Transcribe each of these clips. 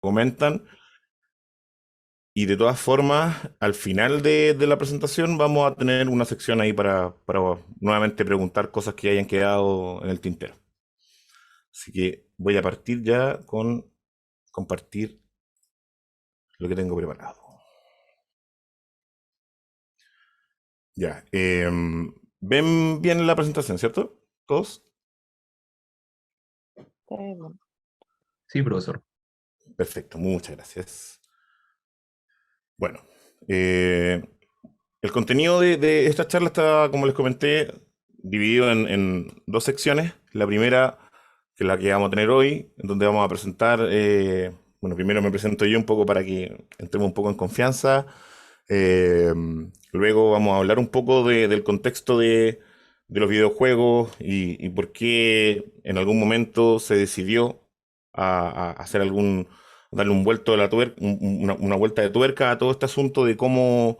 comentan. Y de todas formas, al final de la presentación vamos a tener una sección ahí para nuevamente preguntar cosas que hayan quedado en el tintero. Así que voy a partir ya con compartir lo que tengo preparado. Ya. ¿Ven bien la presentación, cierto? ¿Todos? Bueno, Sí, profesor. Perfecto, muchas gracias. Bueno, eh, el contenido de esta charla está, como les comenté, dividido en dos secciones. La primera, que es la que vamos a tener hoy, en donde vamos a presentar, bueno, primero me presento yo un poco para que entremos un poco en confianza. Eh, Luego vamos a hablar un poco del contexto de los videojuegos y por qué en algún momento se decidió a hacer darle un vuelto de la una vuelta de tuerca a todo este asunto de cómo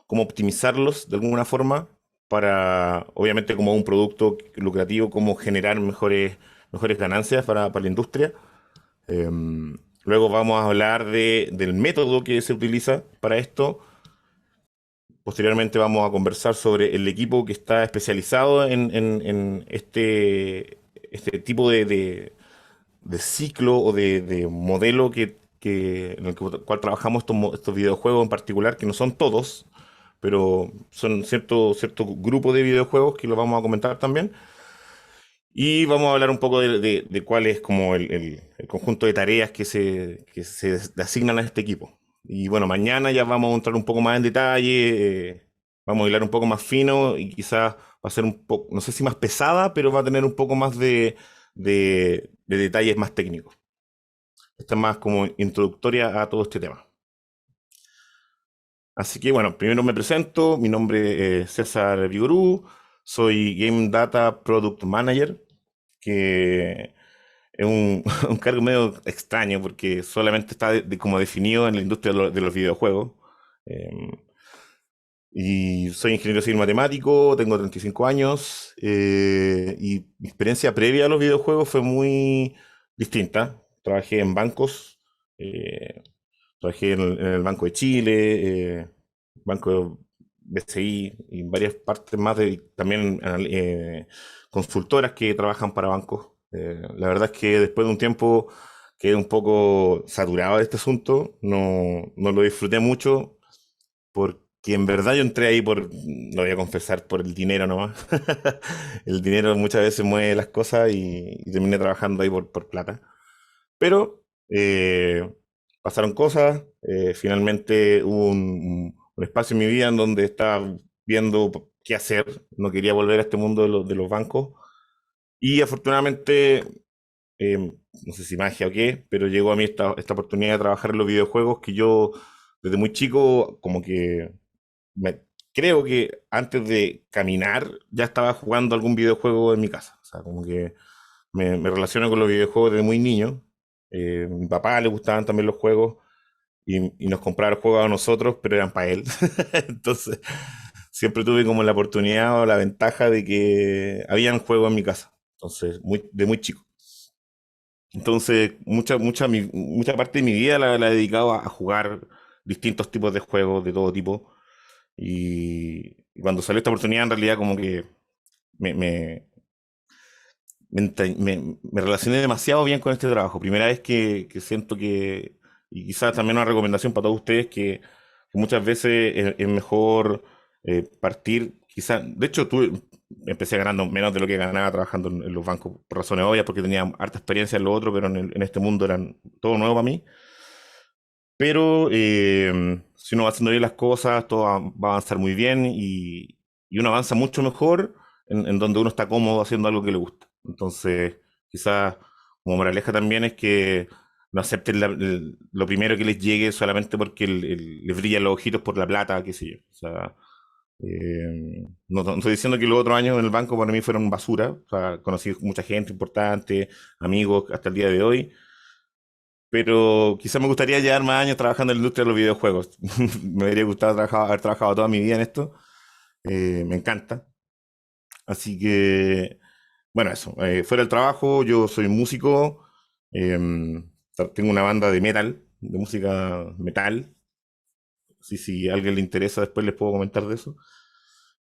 optimizarlos de alguna forma para, obviamente, como un producto lucrativo, cómo generar mejores ganancias para la industria. Eh, Luego vamos a hablar del método que se utiliza para esto. Posteriormente vamos a conversar sobre el equipo que está especializado en este tipo de ciclo o de modelo en el cual trabajamos estos videojuegos en particular, que no son todos, pero son cierto grupo de videojuegos que los vamos a comentar también. Y vamos a hablar un poco de cuál es como el conjunto de tareas que se asignan a este equipo. Y bueno, mañana ya vamos a entrar un poco más en detalle, vamos a hilar un poco más fino y quizás va a ser un poco, no sé si más pesada, pero va a tener un poco más de detalles más técnicos. Esta es más como introductoria a todo este tema. Así que bueno, primero me presento, mi nombre es César Vigorú, soy Game Data Product Manager, que es un cargo medio extraño porque solamente está como definido en la industria de los videojuegos. Eh, y soy ingeniero civil matemático, tengo 35 años y mi experiencia previa a los videojuegos fue muy distinta. Trabajé en bancos, eh, trabajé en el Banco de Chile, Banco BCI y en varias partes más también consultoras que trabajan para bancos. La verdad es que después de un tiempo quedé un poco saturado de este asunto, no lo disfruté mucho porque en verdad yo entré ahí lo voy a confesar, por el dinero nomás. El dinero muchas veces mueve las cosas y terminé trabajando ahí por plata. Pero pasaron cosas, finalmente hubo un espacio en mi vida en donde estaba viendo qué hacer, no quería volver a este mundo de los bancos y afortunadamente, no sé si magia o qué, pero llegó a mí esta oportunidad de trabajar en los videojuegos que yo desde muy chico como que creo que antes de caminar ya estaba jugando algún videojuego en mi casa, o sea, como que me relaciono con los videojuegos desde muy niño. A mi papá le gustaban también los juegos y nos compraba los juegos a nosotros, pero eran para él. Entonces, siempre tuve como la oportunidad o la ventaja de que habían juegos en mi casa. Entonces, de muy chico. Entonces, mucha parte de mi vida la he dedicado a jugar distintos tipos de juegos de todo tipo. Y cuando salió esta oportunidad, en realidad, como que me, me, me relacioné demasiado bien con este trabajo. Primera vez que siento y quizás también una recomendación para todos ustedes, que muchas veces es mejor partir, quizás, de hecho, empecé ganando menos de lo que ganaba trabajando en los bancos, por razones obvias, porque tenía harta experiencia en lo otro, pero en este mundo eran todo nuevo para mí. Pero si uno va haciendo bien las cosas, todo va a avanzar muy bien y uno avanza mucho mejor en donde uno está cómodo haciendo algo que le gusta. Entonces, quizás como moraleja también es que no acepten lo primero que les llegue solamente porque les brillan los ojitos por la plata, qué sé yo. O sea, no estoy diciendo que los otros años en el banco para mí fueron basura. O sea, conocí mucha gente importante, amigos hasta el día de hoy, pero quizás me gustaría llevar más años trabajando en la industria de los videojuegos. Me habría gustado haber trabajado toda mi vida en esto. Me encanta. Así que, bueno, eso. Fuera del trabajo, yo soy músico. tengo una banda de metal, de música metal. Sí, si a alguien le interesa, después les puedo comentar de eso.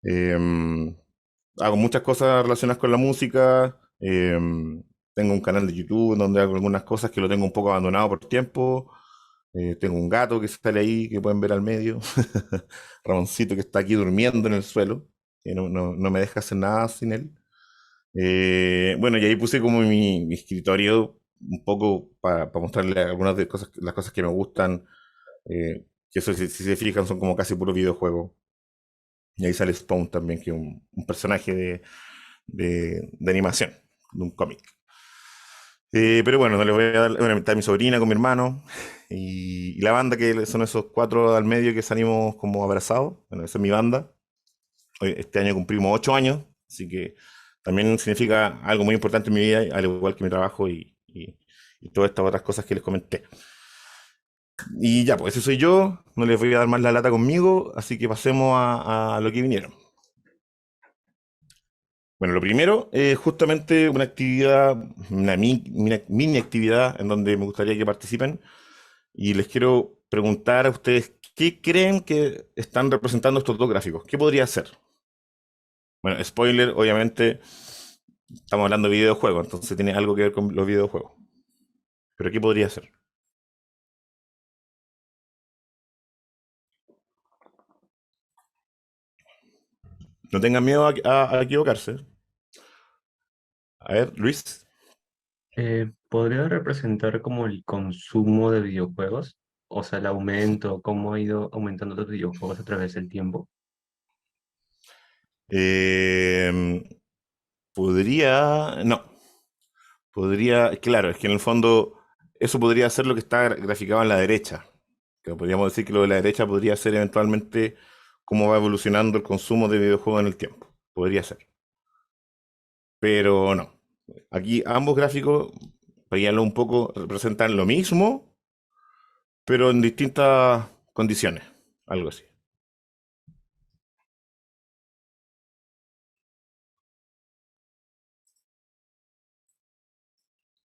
Eh, Hago muchas cosas relacionadas con la música. Tengo un canal de YouTube donde hago algunas cosas que lo tengo un poco abandonado por tiempo. Tengo un gato que sale ahí, que pueden ver al medio. Ramoncito que está aquí durmiendo en el suelo, que no me deja hacer nada sin él. Bueno, y ahí puse como mi escritorio un poco para mostrarle algunas de cosas, las cosas que me gustan. Que eso, si se fijan, son como casi puros videojuegos. Y ahí sale Spawn también, que es un personaje de animación, de un cómic. Pero bueno, no les voy a dar. Bueno, está mi sobrina con mi hermano y la banda que son esos cuatro al medio que salimos como abrazados. Bueno, esa es mi banda. Este año cumplimos 8 años, así que también significa algo muy importante en mi vida, al igual que mi trabajo y todas estas otras cosas que les comenté. Y ya, pues ese soy yo. No les voy a dar más la lata conmigo, así que pasemos a lo que vinieron. Bueno, lo primero es justamente una actividad, una mini actividad en donde me gustaría que participen y les quiero preguntar a ustedes qué creen que están representando estos dos gráficos. ¿Qué podría ser? Bueno, spoiler, obviamente estamos hablando de videojuegos, entonces tiene algo que ver con los videojuegos. Pero ¿qué podría ser? No tengan miedo a equivocarse. A ver, Luis. ¿Podría representar como el consumo de videojuegos? O sea, el aumento, cómo ha ido aumentando los videojuegos a través del tiempo. Eh, no. Claro, es que en el fondo eso podría ser lo que está graficado en la derecha. Que podríamos decir que lo de la derecha podría ser eventualmente cómo va evolucionando el consumo de videojuegos en el tiempo. Podría ser. Pero no. Aquí ambos gráficos, para guiarlo un poco, representan lo mismo, pero en distintas condiciones. Algo así.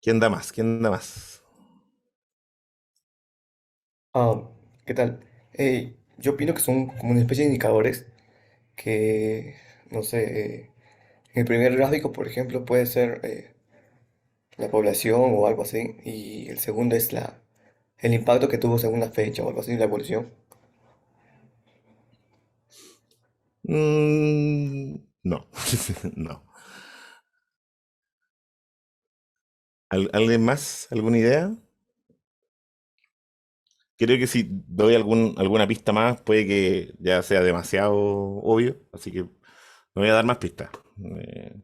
¿Quién da más? ¿Quién da más? Ah, ¿Qué tal? Yo opino que son como una especie de indicadores que, no sé, en el primer gráfico, por ejemplo, puede ser la población o algo así, y el segundo es el impacto que tuvo según la fecha o algo así, la evolución. No. No. ¿Alguien más? ¿Alguna idea? Creo que si doy alguna pista más, puede que ya sea demasiado obvio, así que no voy a dar más pistas. Eh,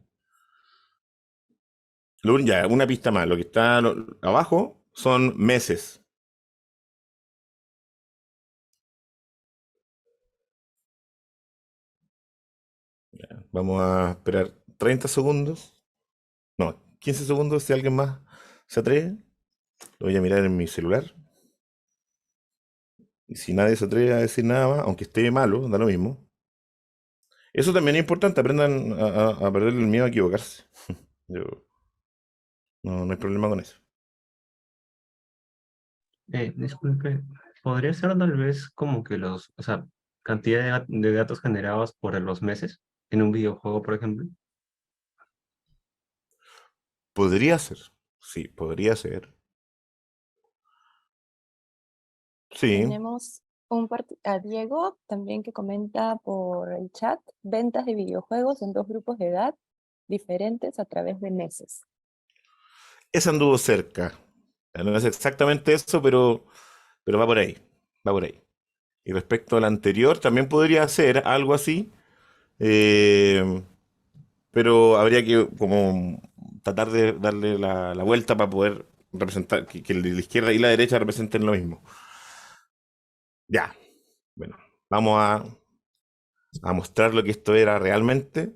ya, una pista más. Lo que está abajo son meses. Vamos a esperar 30 segundos. No, 15 segundos si alguien más se atreve. Lo voy a mirar en mi celular. Y si nadie se atreve a decir nada más, aunque esté malo, da lo mismo. Eso también es importante, aprendan a perder el miedo a equivocarse. Yo, no hay problema con eso. Disculpe, ¿podría ser tal vez como que o sea, cantidad de datos generados por los meses en un videojuego, por ejemplo? Podría ser. Sí, podría ser. Sí. Tenemos a Diego también que comenta por el chat ventas de videojuegos en dos grupos de edad diferentes a través de meses. Ese anduvo cerca. No es exactamente eso, pero va por ahí. Va por ahí. Y respecto al anterior, también podría ser algo así, eh, pero habría que como tratar de darle la vuelta para poder representar que el de la izquierda y la derecha representen lo mismo. Ya, bueno, vamos a mostrar lo que esto era realmente.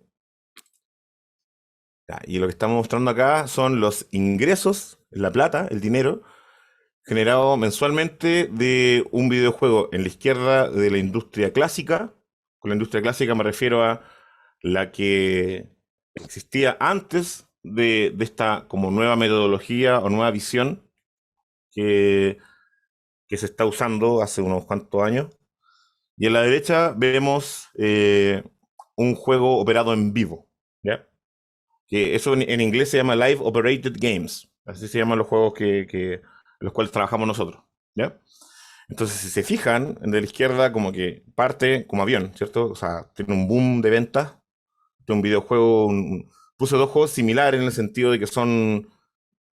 Ya, y lo que estamos mostrando acá son los ingresos, la plata, el dinero, generado mensualmente de un videojuego en la izquierda de la industria clásica. Con la industria clásica me refiero a la que existía antes de esta como nueva metodología o nueva visión que se está usando hace unos cuantos años. Y en la derecha vemos un juego operado en vivo, ¿ya? Que eso en inglés se llama Live Operated Games. Así se llaman los juegos los cuales trabajamos nosotros, ¿ya? Entonces, si se fijan, de la izquierda como que parte como avión, ¿cierto? O sea, tiene un boom de ventas de un videojuego. Puse dos juegos similares en el sentido de que son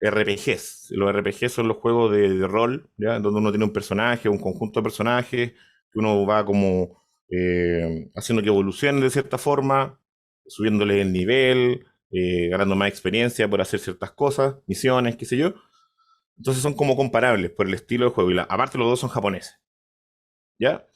RPGs. Los RPGs son los juegos de rol, ¿ya? Donde uno tiene un personaje, un conjunto de personajes, que uno va como haciendo que evolucionen de cierta forma, subiéndole el nivel, ganando más experiencia por hacer ciertas cosas, misiones, qué sé yo. Entonces son como comparables por el estilo de juego. Aparte los dos son japoneses, ¿ya?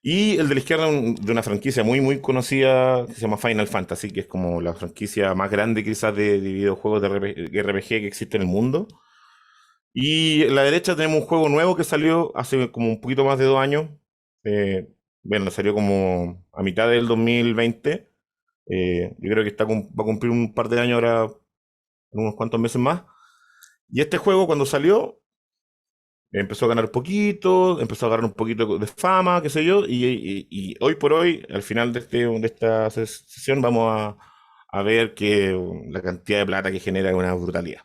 Y el de la izquierda de una franquicia muy, muy conocida que se llama Final Fantasy, que es como la franquicia más grande quizás de videojuegos de RPG que existe en el mundo. Y en la derecha tenemos un juego nuevo que salió hace como un poquito más de 2 años. Eh, bueno, salió como a mitad del 2020. Yo creo que va a cumplir un par de años ahora, en unos cuantos meses más. Y este juego cuando salió empezó a ganar poquito, empezó a agarrar un poquito de fama, qué sé yo, y hoy por hoy, al final de esta sesión, vamos a ver que la cantidad de plata que genera es una brutalidad.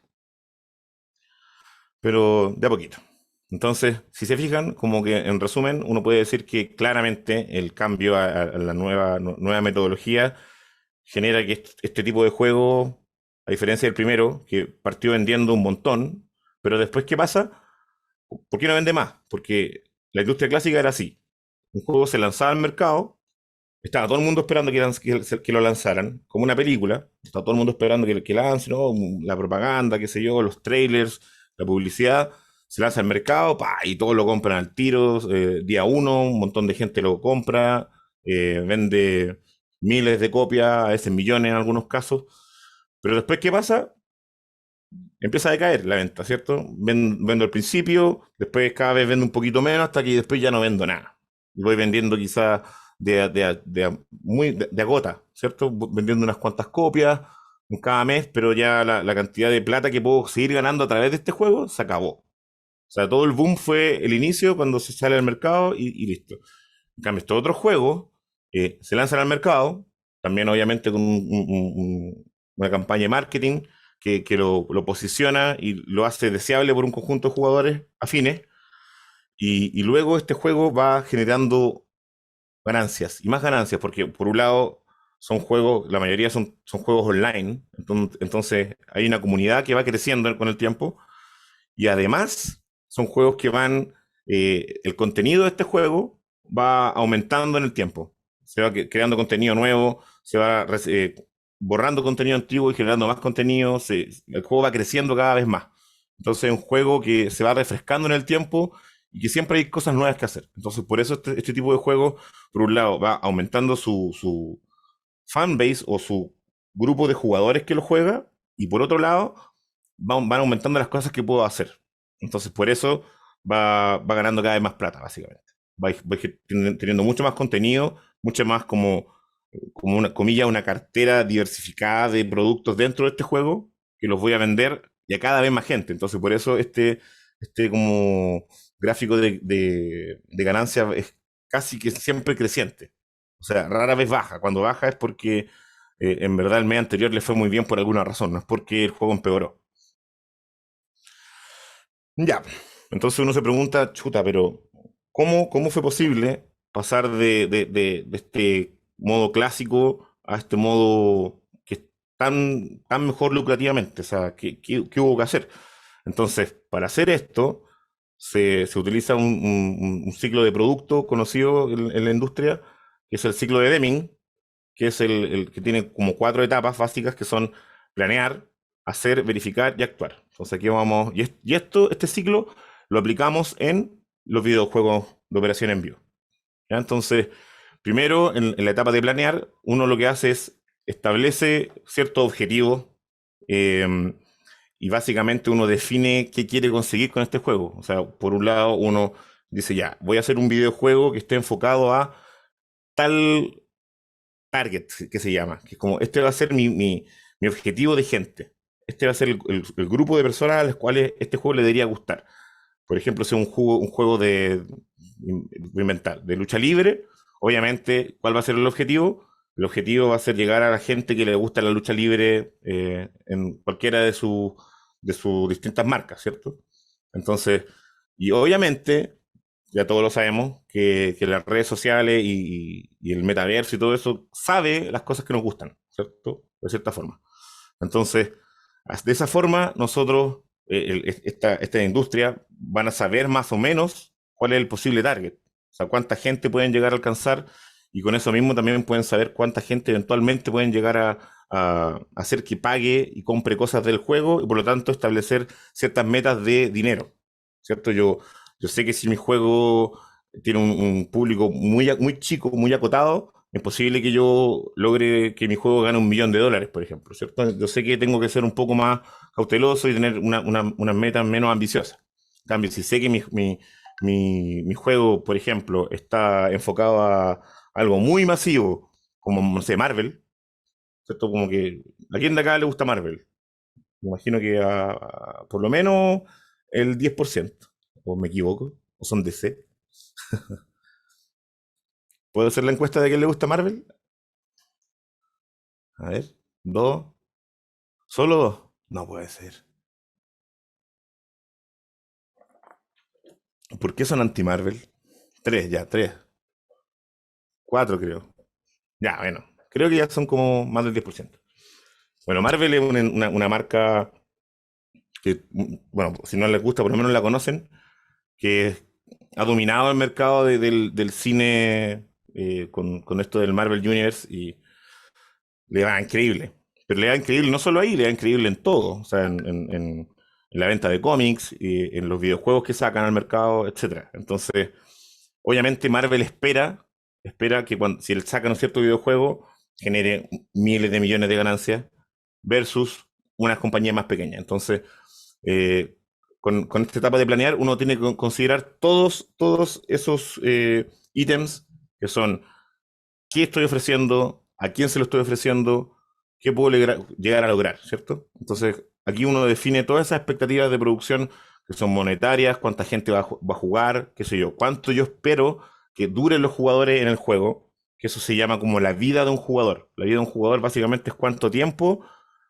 Pero de a poquito. Entonces, si se fijan, como que en resumen, uno puede decir que claramente el cambio a la nueva metodología genera que este tipo de juego, a diferencia del primero, que partió vendiendo un montón, pero después, ¿qué pasa? ¿Por qué no vende más? Porque la industria clásica era así. Un juego se lanzaba al mercado, estaba todo el mundo esperando que lo lanzaran, como una película, estaba todo el mundo esperando que lance, ¿no? La propaganda, qué sé yo, los trailers, la publicidad, se lanza al mercado, ¡pa! Y todos lo compran al tiro, día uno, un montón de gente lo compra, vende miles de copias, a veces millones en algunos casos, pero después, ¿qué pasa? Empieza a decaer la venta, ¿cierto? Vendo al principio, después cada vez vendo un poquito menos, hasta que después ya no vendo nada. Y voy vendiendo quizás de a gota, ¿cierto? Vendiendo unas cuantas copias en cada mes, pero ya la cantidad de plata que puedo seguir ganando a través de este juego se acabó. O sea, todo el boom fue el inicio cuando se sale al mercado y listo. En cambio, estos otros juegos se lanzan al mercado, también obviamente con una campaña de marketing que lo posiciona y lo hace deseable por un conjunto de jugadores afines, y luego este juego va generando ganancias y más ganancias, porque por un lado son juegos, la mayoría son juegos online, entonces hay una comunidad que va creciendo con el tiempo, y además son juegos que el contenido de este juego va aumentando en el tiempo. Se va creando contenido nuevo, se va borrando contenido antiguo y generando más contenido. El juego va creciendo cada vez más. Entonces es un juego que se va refrescando en el tiempo y que siempre hay cosas nuevas que hacer. Entonces por eso este tipo de juego, por un lado, va aumentando su fanbase o su grupo de jugadores que lo juega, y por otro lado, van aumentando las cosas que puedo hacer. Entonces, por eso va ganando cada vez más plata, básicamente. Va teniendo mucho más contenido, mucho más como una comilla, una cartera diversificada de productos dentro de este juego, que los voy a vender y a cada vez más gente. Entonces, por eso este como gráfico de ganancia es casi que siempre creciente. O sea, rara vez baja. Cuando baja es porque en verdad el mes anterior le fue muy bien por alguna razón, no es porque el juego empeoró. Ya, entonces uno se pregunta, chuta, pero ¿cómo fue posible pasar de este modo clásico a este modo que es tan mejor lucrativamente? O sea, ¿qué hubo que hacer? Entonces, para hacer esto, se utiliza un ciclo de producto conocido en la industria, que es el ciclo de Deming, que es el que tiene como 4 etapas básicas, que son planear, hacer, verificar y actuar. Entonces aquí vamos, este ciclo lo aplicamos en los videojuegos de operación en vivo. ¿Ya? Entonces, primero, en la etapa de planear, uno lo que hace es establece ciertos objetivos, eh, y básicamente uno define qué quiere conseguir con este juego. O sea, por un lado, uno dice, ya, voy a hacer un videojuego que esté enfocado a tal target, que se llama, que es como, este va a ser mi objetivo de gente. Este va a ser el grupo de personas a las cuales este juego le debería gustar. por ejemplo, si un juego de, voy a inventar, de lucha libre, obviamente, ¿cuál va a ser el objetivo? El objetivo va a ser llegar a la gente que le gusta la lucha libre en cualquiera de sus distintas marcas, ¿cierto? Entonces, y obviamente, ya todos lo sabemos, que las redes sociales y el metaverso y todo eso sabe las cosas que nos gustan, ¿cierto? De cierta forma. Entonces, de esa forma, nosotros, esta industria, van a saber más o menos cuál es el posible target. O sea, cuánta gente pueden llegar a alcanzar y con eso mismo también pueden saber cuánta gente eventualmente pueden llegar a hacer que pague y compre cosas del juego y por lo tanto establecer ciertas metas de dinero, ¿cierto? Yo sé que si mi juego tiene un público muy chico, muy acotado, es posible que yo logre que mi juego gane $1.000.000, por ejemplo, ¿cierto? Yo sé que tengo que ser un poco más cauteloso y tener unas metas menos ambiciosas. En cambio, si sé que mi juego, por ejemplo, está enfocado a algo muy masivo, como, no sé, Marvel, ¿cierto? Como que a quién de acá le gusta Marvel. Me imagino que por lo menos el 10%, o me equivoco, o son DC. ¿Puedo hacer la encuesta de quién le gusta Marvel? A ver, dos, solo dos. No puede ser. ¿Por qué son anti-Marvel? Tres, ya, tres. Cuatro, creo. Ya, bueno, creo que ya son como más del 10%. Bueno, Marvel es una marca que, bueno, si no les gusta, por lo menos la conocen, que ha dominado el mercado del cine con esto del Marvel Universe y le va increíble. Pero le va increíble no solo ahí, le va increíble en todo. O sea, en la venta de cómics, y en los videojuegos que sacan al mercado, etcétera. Entonces, obviamente Marvel espera que si él saca un cierto videojuego, genere miles de millones de ganancias versus unas compañías más pequeñas. Entonces, con esta etapa de planear, uno tiene que considerar todos esos ítems que son qué estoy ofreciendo, a quién se lo estoy ofreciendo, qué puedo llegar a lograr, ¿cierto? Entonces, aquí uno define todas esas expectativas de producción que son monetarias, cuánta gente va a jugar, qué sé yo, cuánto yo espero que duren los jugadores en el juego, que eso se llama como la vida de un jugador. La vida de un jugador básicamente es cuánto tiempo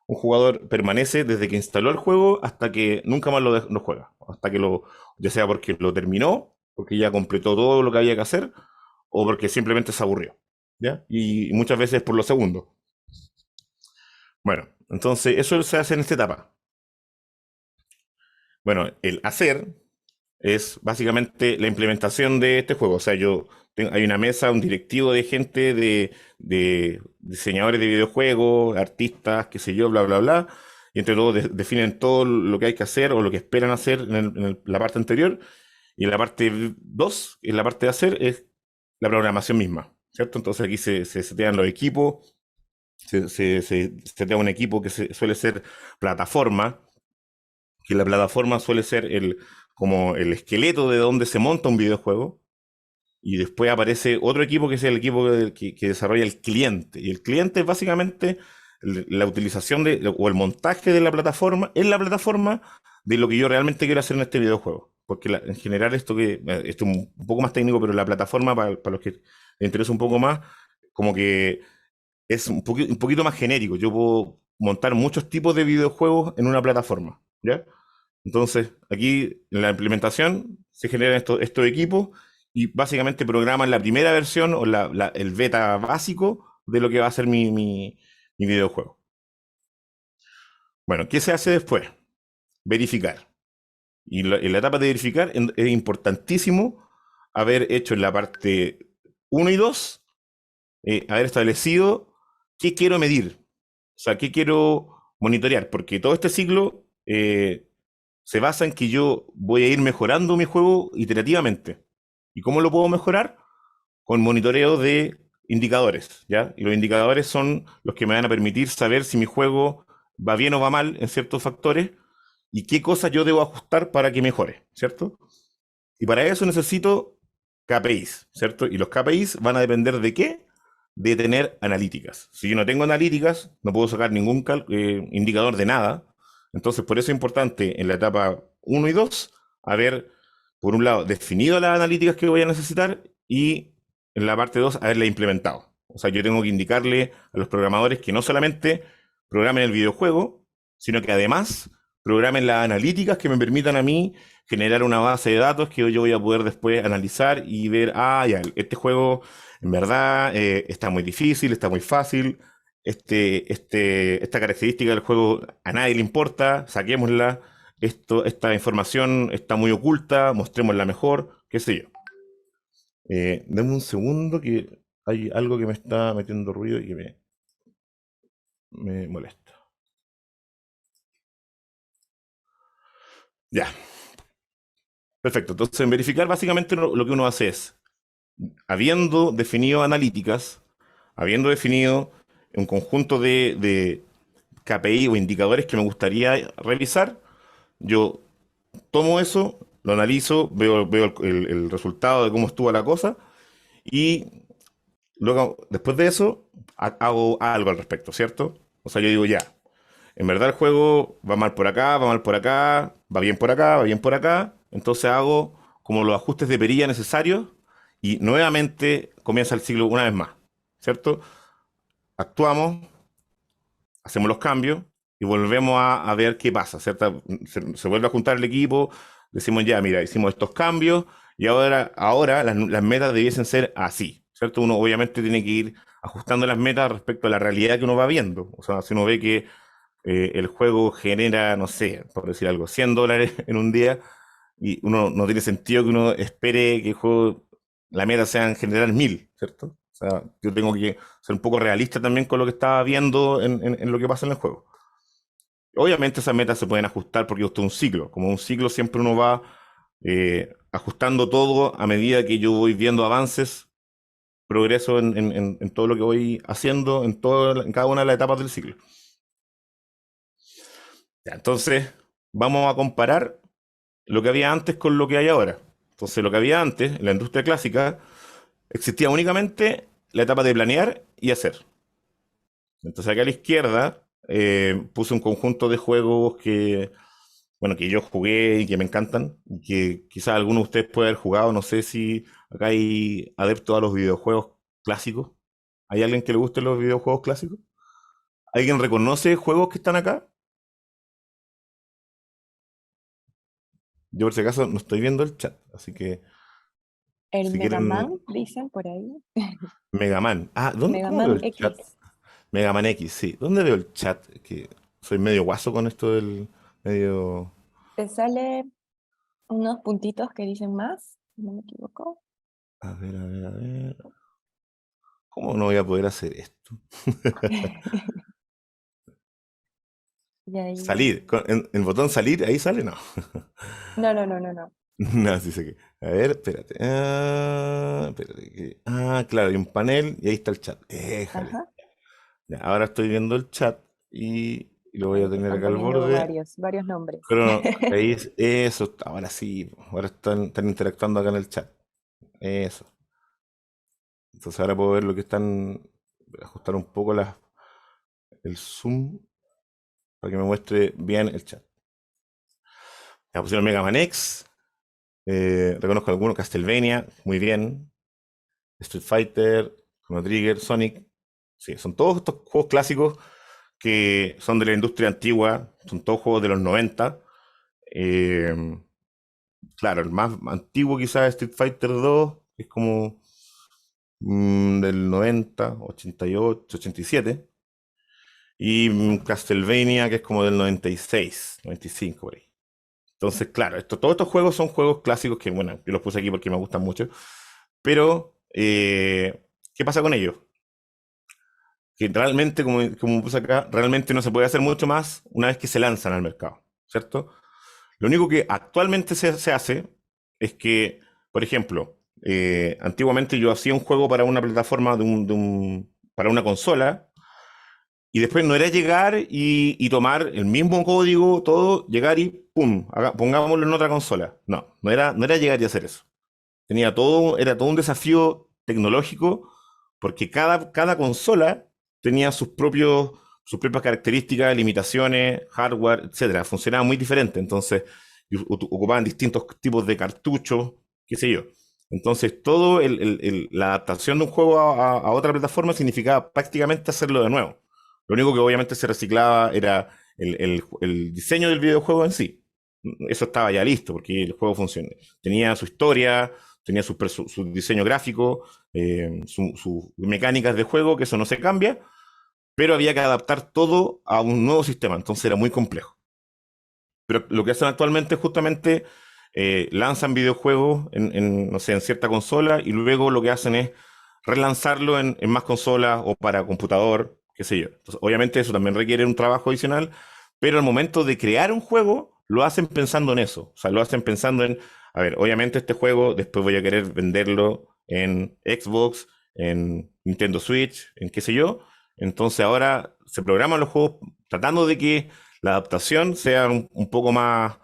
un jugador permanece desde que instaló el juego hasta que nunca más lo juega, hasta que ya sea porque lo terminó, porque ya completó todo lo que había que hacer, o porque simplemente se aburrió, ¿ya? Y muchas veces por lo segundo. Bueno, entonces eso se hace en esta etapa. Bueno, el hacer es básicamente la implementación de este juego. O sea, hay una mesa, un directivo de gente, de diseñadores de videojuegos, artistas, qué sé yo, bla, bla, bla. Y entre todos definen todo lo que hay que hacer o lo que esperan hacer en la parte anterior. Y en la parte 2, en la parte de hacer, es la programación misma, ¿cierto? Entonces aquí se setean los equipos, se setea un equipo que suele ser plataforma, que la plataforma suele ser como el esqueleto de donde se monta un videojuego, y después aparece otro equipo que es el equipo que desarrolla el cliente. Y el cliente es básicamente la utilización o el montaje de la plataforma, en la plataforma, de lo que yo realmente quiero hacer en este videojuego. Porque en general esto es un poco más técnico, pero la plataforma, para los que les interesa un poco más, como que es un poquito más genérico. Yo puedo montar muchos tipos de videojuegos en una plataforma, ¿ya? Entonces, aquí en la implementación se generan estos equipos y básicamente programan la primera versión o el beta básico de lo que va a ser mi videojuego. Bueno, ¿qué se hace después? Verificar. Y en la etapa de verificar es importantísimo haber hecho en la parte 1 y 2, haber establecido qué quiero medir, o sea, qué quiero monitorear, porque todo este ciclo se basa en que yo voy a ir mejorando mi juego iterativamente. ¿Y cómo lo puedo mejorar? Con monitoreo de indicadores, ¿ya? Y los indicadores son los que me van a permitir saber si mi juego va bien o va mal en ciertos factores y qué cosas yo debo ajustar para que mejore, ¿cierto? Y para eso necesito KPIs, ¿cierto? Y los KPIs van a depender de qué? De tener analíticas. Si yo no tengo analíticas, no puedo sacar ningún indicador de nada. Entonces, por eso es importante en la etapa 1 y 2 haber por un lado, definido las analíticas que voy a necesitar y en la parte 2, haberla implementado. O sea, yo tengo que indicarle a los programadores que no solamente programen el videojuego, sino que además programen las analíticas que me permitan a mí generar una base de datos que yo voy a poder después analizar y ver, ya, este juego en verdad está muy difícil, está muy fácil, esta característica del juego a nadie le importa, saquémosla, esta información está muy oculta, mostrémosla mejor, qué sé yo. Dame un segundo que hay algo que me está metiendo ruido y que me molesta. Ya, perfecto. Entonces, en verificar, básicamente lo que uno hace es, habiendo definido analíticas, habiendo definido un conjunto de KPI o indicadores que me gustaría revisar, yo tomo eso, lo analizo, veo el resultado de cómo estuvo la cosa y luego, después de eso, hago algo al respecto, ¿cierto? O sea, yo digo ya, en verdad el juego va mal por acá, va mal por acá, va bien por acá, va bien por acá. Entonces hago como los ajustes de perilla necesarios y nuevamente comienza el ciclo una vez más, ¿cierto? Actuamos, hacemos los cambios y volvemos a ver qué pasa, ¿cierto? Se vuelve a juntar el equipo, decimos ya, mira, hicimos estos cambios y ahora las metas debiesen ser así, ¿cierto? Uno obviamente tiene que ir ajustando las metas respecto a la realidad que uno va viendo. O sea, si uno ve que el juego genera, no sé, por decir algo, $100 en un día y uno no tiene sentido que uno espere que el juego, la meta sea en generar 1000, ¿cierto? O sea, yo tengo que ser un poco realista también con lo que estaba viendo en lo que pasa en el juego. Obviamente esas metas se pueden ajustar porque esto es un ciclo. Como un ciclo siempre uno va ajustando todo a medida que yo voy viendo avances, progreso en todo lo que voy haciendo, en cada una de las etapas del ciclo. Ya, entonces, vamos a comparar lo que había antes con lo que hay ahora. Entonces, lo que había antes, en la industria clásica, existía únicamente la etapa de planear y hacer. Entonces, acá a la izquierda puse un conjunto de juegos bueno, que yo jugué y que me encantan, y que quizás alguno de ustedes puede haber jugado. No sé si acá hay adeptos a los videojuegos clásicos. ¿Hay alguien que le guste los videojuegos clásicos? ¿Alguien reconoce juegos que están acá? Yo por si acaso no estoy viendo el chat, así que El si Mega Man, quieren, dicen por ahí. Mega Man. Mega ¿Cómo veo Man el chat? X. Mega Man X, sí. ¿Dónde veo el chat? Que soy medio guaso con esto del medio. Te sale unos puntitos que dicen más, si no me equivoco. A ver, a ver, a ver. ¿Cómo no voy a poder hacer esto? Y ahí. Salir. El botón salir, ahí sale, no. No, no, no, no, no. No, sí sé que. A ver, espérate. Espérate. Claro, hay un panel y ahí está el chat. Éjale. Ajá. Ya, ahora estoy viendo el chat y lo voy a Ahí te tener están acá al poniendo borde. varios nombres. Pero ahí eso, ahora sí, ahora están interactuando acá en el chat. Eso. Entonces ahora puedo ver lo que están, voy a ajustar un poco el zoom para que me muestre bien el chat. Ya pusieron Mega Man X, reconozco algunos, Castlevania, muy bien. Street Fighter, Chrono Trigger, Sonic. Sí, son todos estos juegos clásicos que son de la industria antigua, son todos juegos de los 90. Eh, claro, el más antiguo quizás es Street Fighter 2, que es como del 90, 88, 87. Y Castlevania, que es como del 96, 95 por ahí. Entonces, claro, todos estos juegos son juegos clásicos que, bueno, yo los puse aquí porque me gustan mucho. Pero, ¿qué pasa con ellos? Que realmente, como puse acá, realmente no se puede hacer mucho más una vez que se lanzan al mercado, ¿cierto? Lo único que actualmente se hace es que, por ejemplo, antiguamente yo hacía un juego para una plataforma para una consola y después no era llegar y tomar el mismo código, todo, llegar y ¡pum! Pongámoslo en otra consola. No era llegar y hacer eso. Era todo un desafío tecnológico porque cada consola tenía sus propias características, limitaciones, hardware, etcétera. Funcionaba muy diferente. Entonces, y ocupaban distintos tipos de cartuchos, qué sé yo. Entonces, todo la adaptación de un juego a otra plataforma significaba prácticamente hacerlo de nuevo. Lo único que obviamente se reciclaba era el diseño del videojuego en sí. Eso estaba ya listo, porque el juego funciona. Tenía su historia, tenía su diseño gráfico, sus mecánicas de juego, que eso no se cambia, pero había que adaptar todo a un nuevo sistema, entonces era muy complejo. Pero lo que hacen actualmente es justamente lanzan videojuegos no sé, en cierta consola y luego lo que hacen es relanzarlo en más consolas o para computador, qué sé yo. Entonces, obviamente eso también requiere un trabajo adicional, pero al momento de crear un juego lo hacen pensando en eso. O sea, lo hacen pensando en, a ver, obviamente este juego después voy a querer venderlo en Xbox, en Nintendo Switch, en qué sé yo. Entonces ahora se programan los juegos tratando de que la adaptación sea un poco más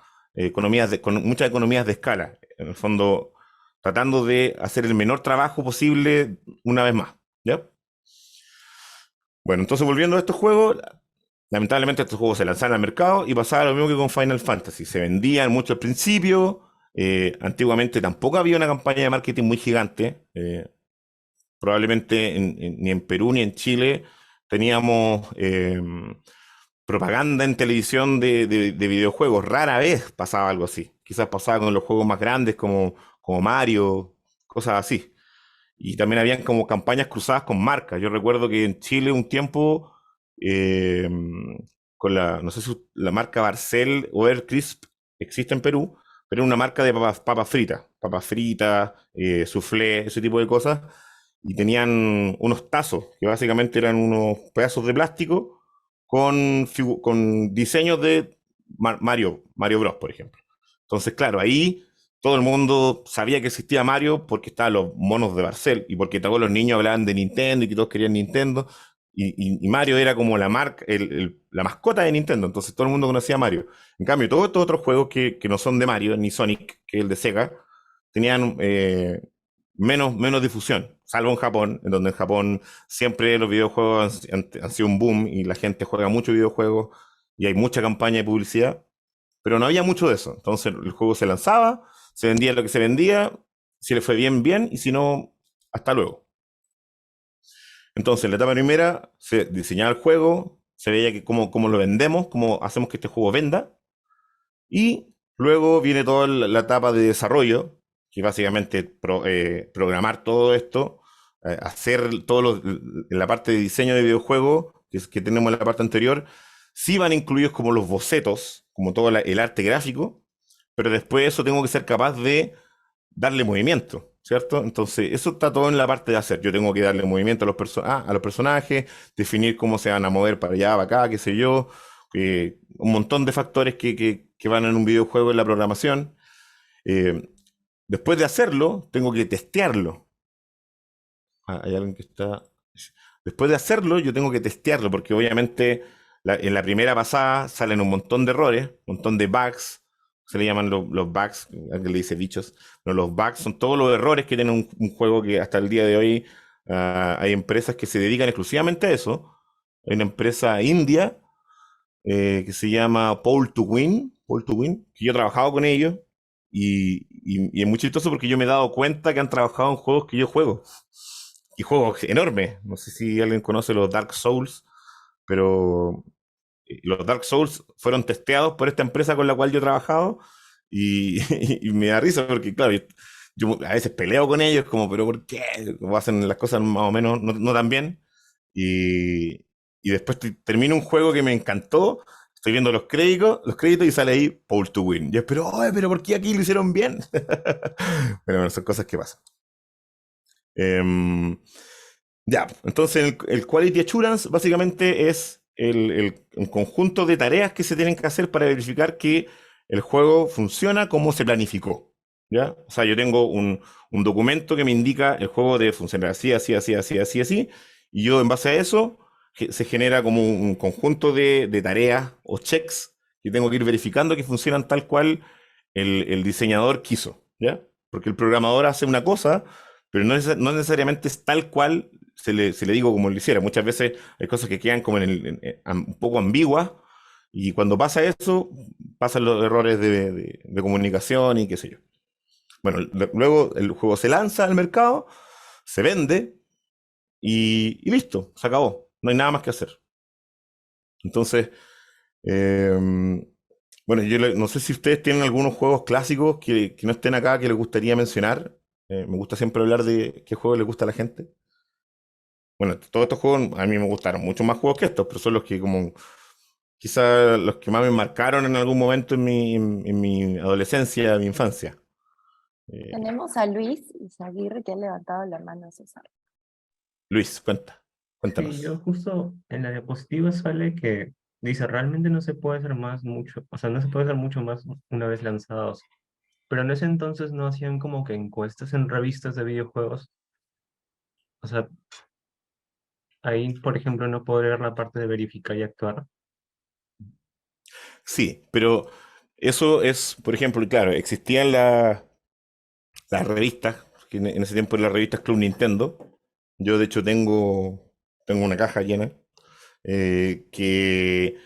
con muchas economías de escala. En el fondo, tratando de hacer el menor trabajo posible una vez más. ¿Ya? Bueno, entonces volviendo a estos juegos, lamentablemente estos juegos se lanzaron al mercado y pasaba lo mismo que con Final Fantasy. Se vendían mucho al principio. Antiguamente tampoco había una campaña de marketing muy gigante. Probablemente ni en Perú ni en Chile teníamos propaganda en televisión de videojuegos. Rara vez pasaba algo así. Quizás pasaba con los juegos más grandes como Mario, cosas así. Y también habían como campañas cruzadas con marcas. Yo recuerdo que en Chile un tiempo, eh, no sé si la marca Barcel o Air Crisp existe en Perú, pero era una marca de papas fritas, soufflé, ese tipo de cosas. Y tenían unos tazos, que básicamente eran unos pedazos de plástico con diseños de Mario Bros, por ejemplo. Entonces, claro, ahí todo el mundo sabía que existía Mario porque estaban los monos de Barcel y porque todos los niños hablaban de Nintendo y que todos querían Nintendo. Y Mario era como la marca, la mascota de Nintendo, entonces todo el mundo conocía a Mario. En cambio, todos estos otros juegos que no son de Mario, ni Sonic, que es el de Sega, tenían menos difusión, salvo en Japón, en donde en Japón siempre los videojuegos han sido un boom y la gente juega mucho videojuegos y hay mucha campaña de publicidad, pero no había mucho de eso. Entonces el juego se lanzaba, se vendía lo que se vendía, si le fue bien, bien, y si no, hasta luego. Entonces, en la etapa primera se diseñaba el juego, se veía que cómo lo vendemos, cómo hacemos que este juego venda, y luego viene toda la etapa de desarrollo, que básicamente programar todo esto, hacer en la parte de diseño de videojuegos que tenemos en la parte anterior, sí van incluidos como los bocetos, como todo el arte gráfico, pero después de eso tengo que ser capaz de darle movimiento, ¿cierto? Entonces, eso está todo en la parte de hacer. Yo tengo que darle movimiento a los personajes, definir cómo se van a mover para allá, para acá, qué sé yo, un montón de factores que van en un videojuego en la programación. Eh, Después de hacerlo, tengo que testearlo. Hay alguien que está... Después de hacerlo, yo tengo que testearlo, porque obviamente en la primera pasada salen un montón de errores, un montón de bugs, se le llaman los bugs, alguien le dice bichos, pero los bugs son todos los errores que tiene un juego que hasta el día de hoy hay empresas que se dedican exclusivamente a eso. Hay una empresa india que se llama Paul to Win, que yo he trabajado con ellos y es muy chistoso porque yo me he dado cuenta que han trabajado en juegos que yo juego. Y juegos enormes. No sé si alguien conoce los Dark Souls, pero los Dark Souls fueron testeados por esta empresa con la cual yo he trabajado y, y me da risa porque, claro, yo a veces peleo con ellos como, pero ¿por qué? Como hacen las cosas más o menos no tan bien. Y, y después termino un juego que me encantó. Estoy viendo los créditos y sale ahí Paul to Win. Yo espero, oye, pero ¿por qué aquí lo hicieron bien? Bueno, son cosas que pasan. Em, ya, entonces el Quality Assurance básicamente es un conjunto de tareas que se tienen que hacer para verificar que el juego funciona como se planificó. ¿Ya? O sea, yo tengo un documento que me indica el juego debe funcionar así, así, así, así, así, así, y yo en base a eso se genera como un conjunto de tareas o checks que tengo que ir verificando que funcionan tal cual el diseñador quiso, ¿ya? Porque el programador hace una cosa, pero no necesariamente es tal cual se le digo como lo hiciera. Muchas veces hay cosas que quedan como un poco ambiguas Y cuando pasa eso, pasan los errores de comunicación y qué sé yo. Bueno, luego el juego se lanza al mercado, se vende y listo, se acabó. No hay nada más que hacer. Entonces, eh, bueno, no sé si ustedes tienen algunos juegos clásicos que no estén acá que les gustaría mencionar. Me gusta siempre hablar de qué juegos les gusta a la gente. Bueno, todos estos juegos a mí me gustaron mucho más juegos que estos, pero son los que como quizás los que más me marcaron en algún momento en mi adolescencia, en mi infancia. Eh, Tenemos a Luis Izaguirre que ha levantado la mano, César. Luis, Sí, cuéntanos. yo justo en la diapositiva sale que dice, realmente no se puede hacer más mucho, o sea, no se puede hacer mucho más una vez lanzados. Pero en ese entonces no hacían como que encuestas en revistas de videojuegos. O sea, ahí, por ejemplo, no podría ver la parte de verificar y actuar. Sí, pero eso es, por ejemplo, claro, existían las revistas, que en ese tiempo eran las revistas Club Nintendo. Yo, de hecho, tengo una caja llena, que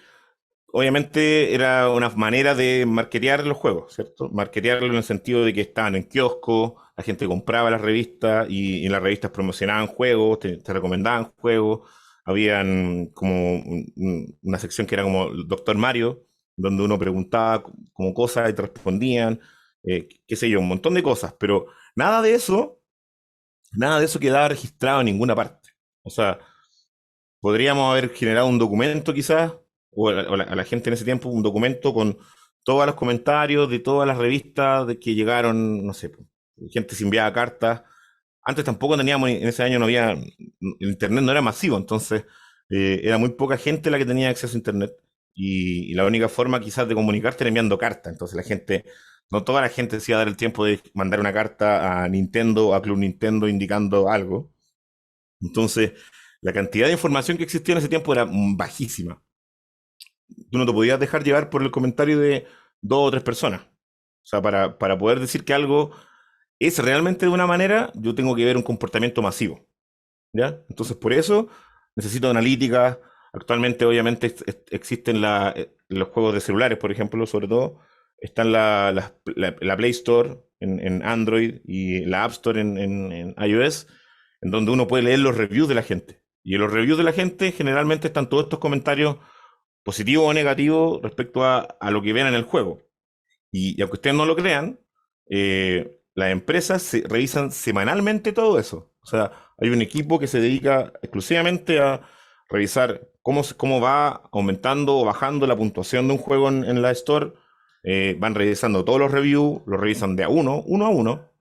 obviamente era una manera de marketear los juegos, ¿cierto? Marketearlo en el sentido de que estaban en kiosco, la gente compraba las revistas y en las revistas promocionaban juegos, te recomendaban juegos. Habían como una sección que era como Doctor Mario, donde uno preguntaba como cosas y te respondían, qué sé yo, un montón de cosas, pero nada de eso, nada de eso quedaba registrado en ninguna parte. O sea, podríamos haber generado un documento quizás, a la gente en ese tiempo, un documento con todos los comentarios de todas las revistas de que llegaron, no sé, gente se enviaba cartas. Antes tampoco teníamos, en ese año no había, el internet no era masivo, entonces era muy poca gente la que tenía acceso a internet y la única forma quizás de comunicarte era enviando cartas. Entonces la gente, no toda la gente se iba a dar el tiempo de mandar una carta a Nintendo, a Club Nintendo indicando algo. Entonces, la cantidad de información que existía en ese tiempo era bajísima. Tú no te podías dejar llevar por el comentario de dos o tres personas. O sea, para poder decir que algo es realmente de una manera, yo tengo que ver un comportamiento masivo. ¿Ya? Entonces, por eso necesito analítica. Actualmente, obviamente, existen los juegos de celulares, por ejemplo, sobre todo. Están la Play Store en Android y la App Store en iOS, en donde uno puede leer los reviews de la gente. Y en los reviews de la gente generalmente están todos estos comentarios positivos o negativos respecto a lo que ven en el juego. Y aunque ustedes no lo crean, las empresas revisan semanalmente todo eso. O sea, hay un equipo que se dedica exclusivamente a revisar cómo va aumentando o bajando la puntuación de un juego en la Store. Van revisando todos los reviews, los revisan de uno a uno,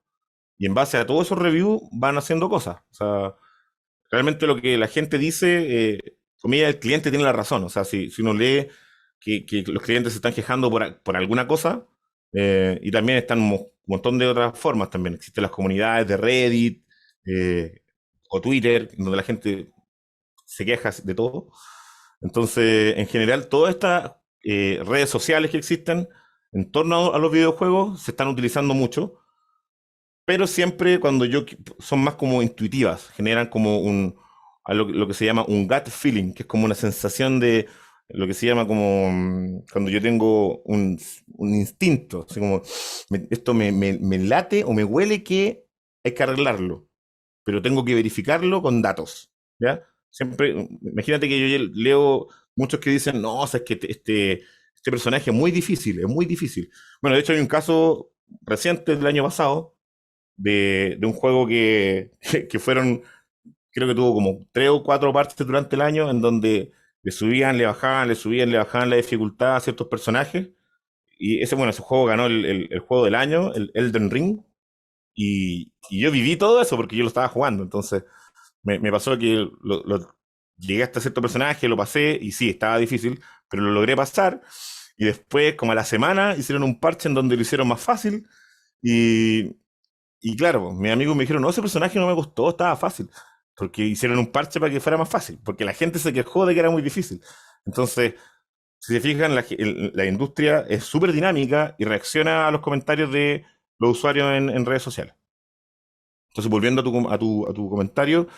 y en base a todos esos reviews van haciendo cosas. O sea, realmente lo que la gente dice, comillas, el cliente tiene la razón. O sea, si uno lee que los clientes se están quejando por alguna cosa, y también están un montón de otras formas también. Existen las comunidades de Reddit, o Twitter, donde la gente se queja de todo. Entonces, en general, todas estas redes sociales que existen en torno a los videojuegos se están utilizando mucho, pero siempre cuando son más como intuitivas, generan como lo que se llama un gut feeling, que es como una sensación de lo que se llama como cuando yo tengo un instinto, así como esto me late o me huele que hay que arreglarlo, pero tengo que verificarlo con datos, ¿ya? Siempre, imagínate que yo leo muchos que dicen, no, o sea, es que este personaje es muy difícil, es muy difícil. Bueno, de hecho hay un caso reciente del año pasado de un juego que fueron, creo que tuvo como tres o cuatro partes durante el año en donde le subían, le bajaban, le subían, le bajaban la dificultad a ciertos personajes. Y ese juego ganó el juego del año, el Elden Ring. Y yo viví todo eso porque yo lo estaba jugando. Entonces me pasó que llegué hasta cierto personaje, lo pasé y sí, estaba difícil, pero lo logré pasar. Y después, como a la semana, hicieron un parche en donde lo hicieron más fácil. Y, y claro, pues, mis amigos me dijeron, no, ese personaje no me gustó, estaba fácil. Porque hicieron un parche para que fuera más fácil. Porque la gente se quejó de que era muy difícil. Entonces, si se fijan, la industria es súper dinámica y reacciona a los comentarios de los usuarios en redes sociales. Entonces, volviendo a tu comentario,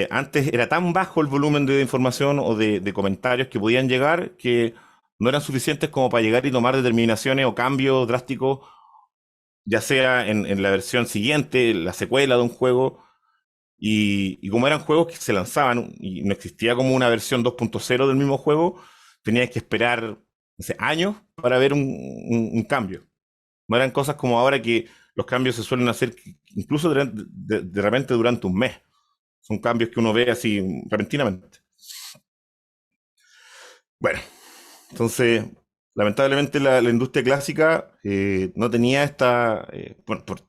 antes era tan bajo el volumen de información o de comentarios que podían llegar que no eran suficientes como para llegar y tomar determinaciones o cambios drásticos, ya sea en la versión siguiente, la secuela de un juego, y como eran juegos que se lanzaban y no existía como una versión 2.0 del mismo juego, tenías que esperar, no sé, años para ver un cambio. No eran cosas como ahora que los cambios se suelen hacer incluso de repente durante un mes. Son cambios que uno ve así repentinamente. Bueno, entonces, lamentablemente la industria clásica no tenía esta,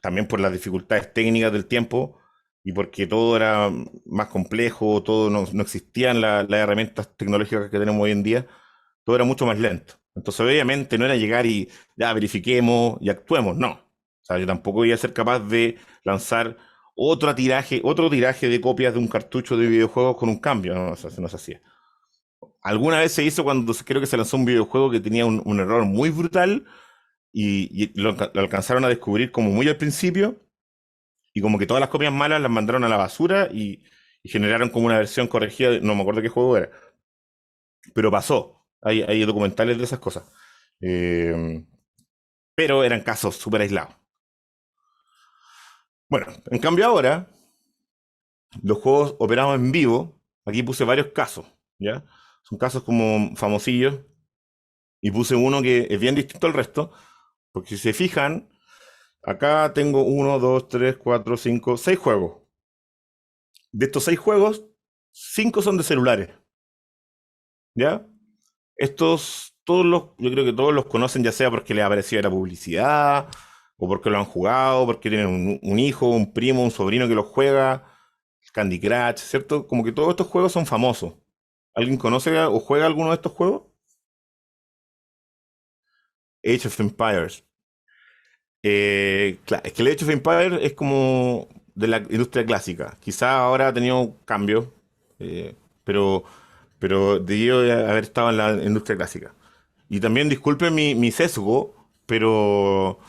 también por las dificultades técnicas del tiempo y porque todo era más complejo, todo no existían las herramientas tecnológicas que tenemos hoy en día, todo era mucho más lento. Entonces, obviamente, no era llegar y ya verifiquemos y actuemos, no. O sea, yo tampoco iba a ser capaz de lanzar otro tiraje de copias de un cartucho de videojuegos con un cambio, no, o sea, no se hacía. Alguna vez se hizo cuando creo que se lanzó un videojuego que tenía un error muy brutal y lo alcanzaron a descubrir como muy al principio y como que todas las copias malas las mandaron a la basura y generaron como una versión corregida, no me acuerdo qué juego era, pero pasó. Hay documentales de esas cosas. Eh, pero eran casos súper aislados. Bueno, en cambio ahora, los juegos operados en vivo, aquí puse varios casos, ¿ya? Son casos como famosillos, y puse uno que es bien distinto al resto, porque si se fijan, acá tengo 1, 2, 3, 4, 5, 6 juegos. De estos 6 juegos, 5 son de celulares, ¿ya? Yo creo que todos los conocen, ya sea porque les ha aparecido la publicidad, o porque lo han jugado, porque tienen un hijo, un primo, un sobrino que los juega, Candy Crush, ¿cierto? Como que todos estos juegos son famosos. ¿Alguien conoce o juega alguno de estos juegos? Age of Empires. Claro, es que el Age of Empires es como de la industria clásica. Quizá ahora ha tenido cambios, eh, pero, pero debió de haber estado en la industria clásica. Y también disculpen mi sesgo, pero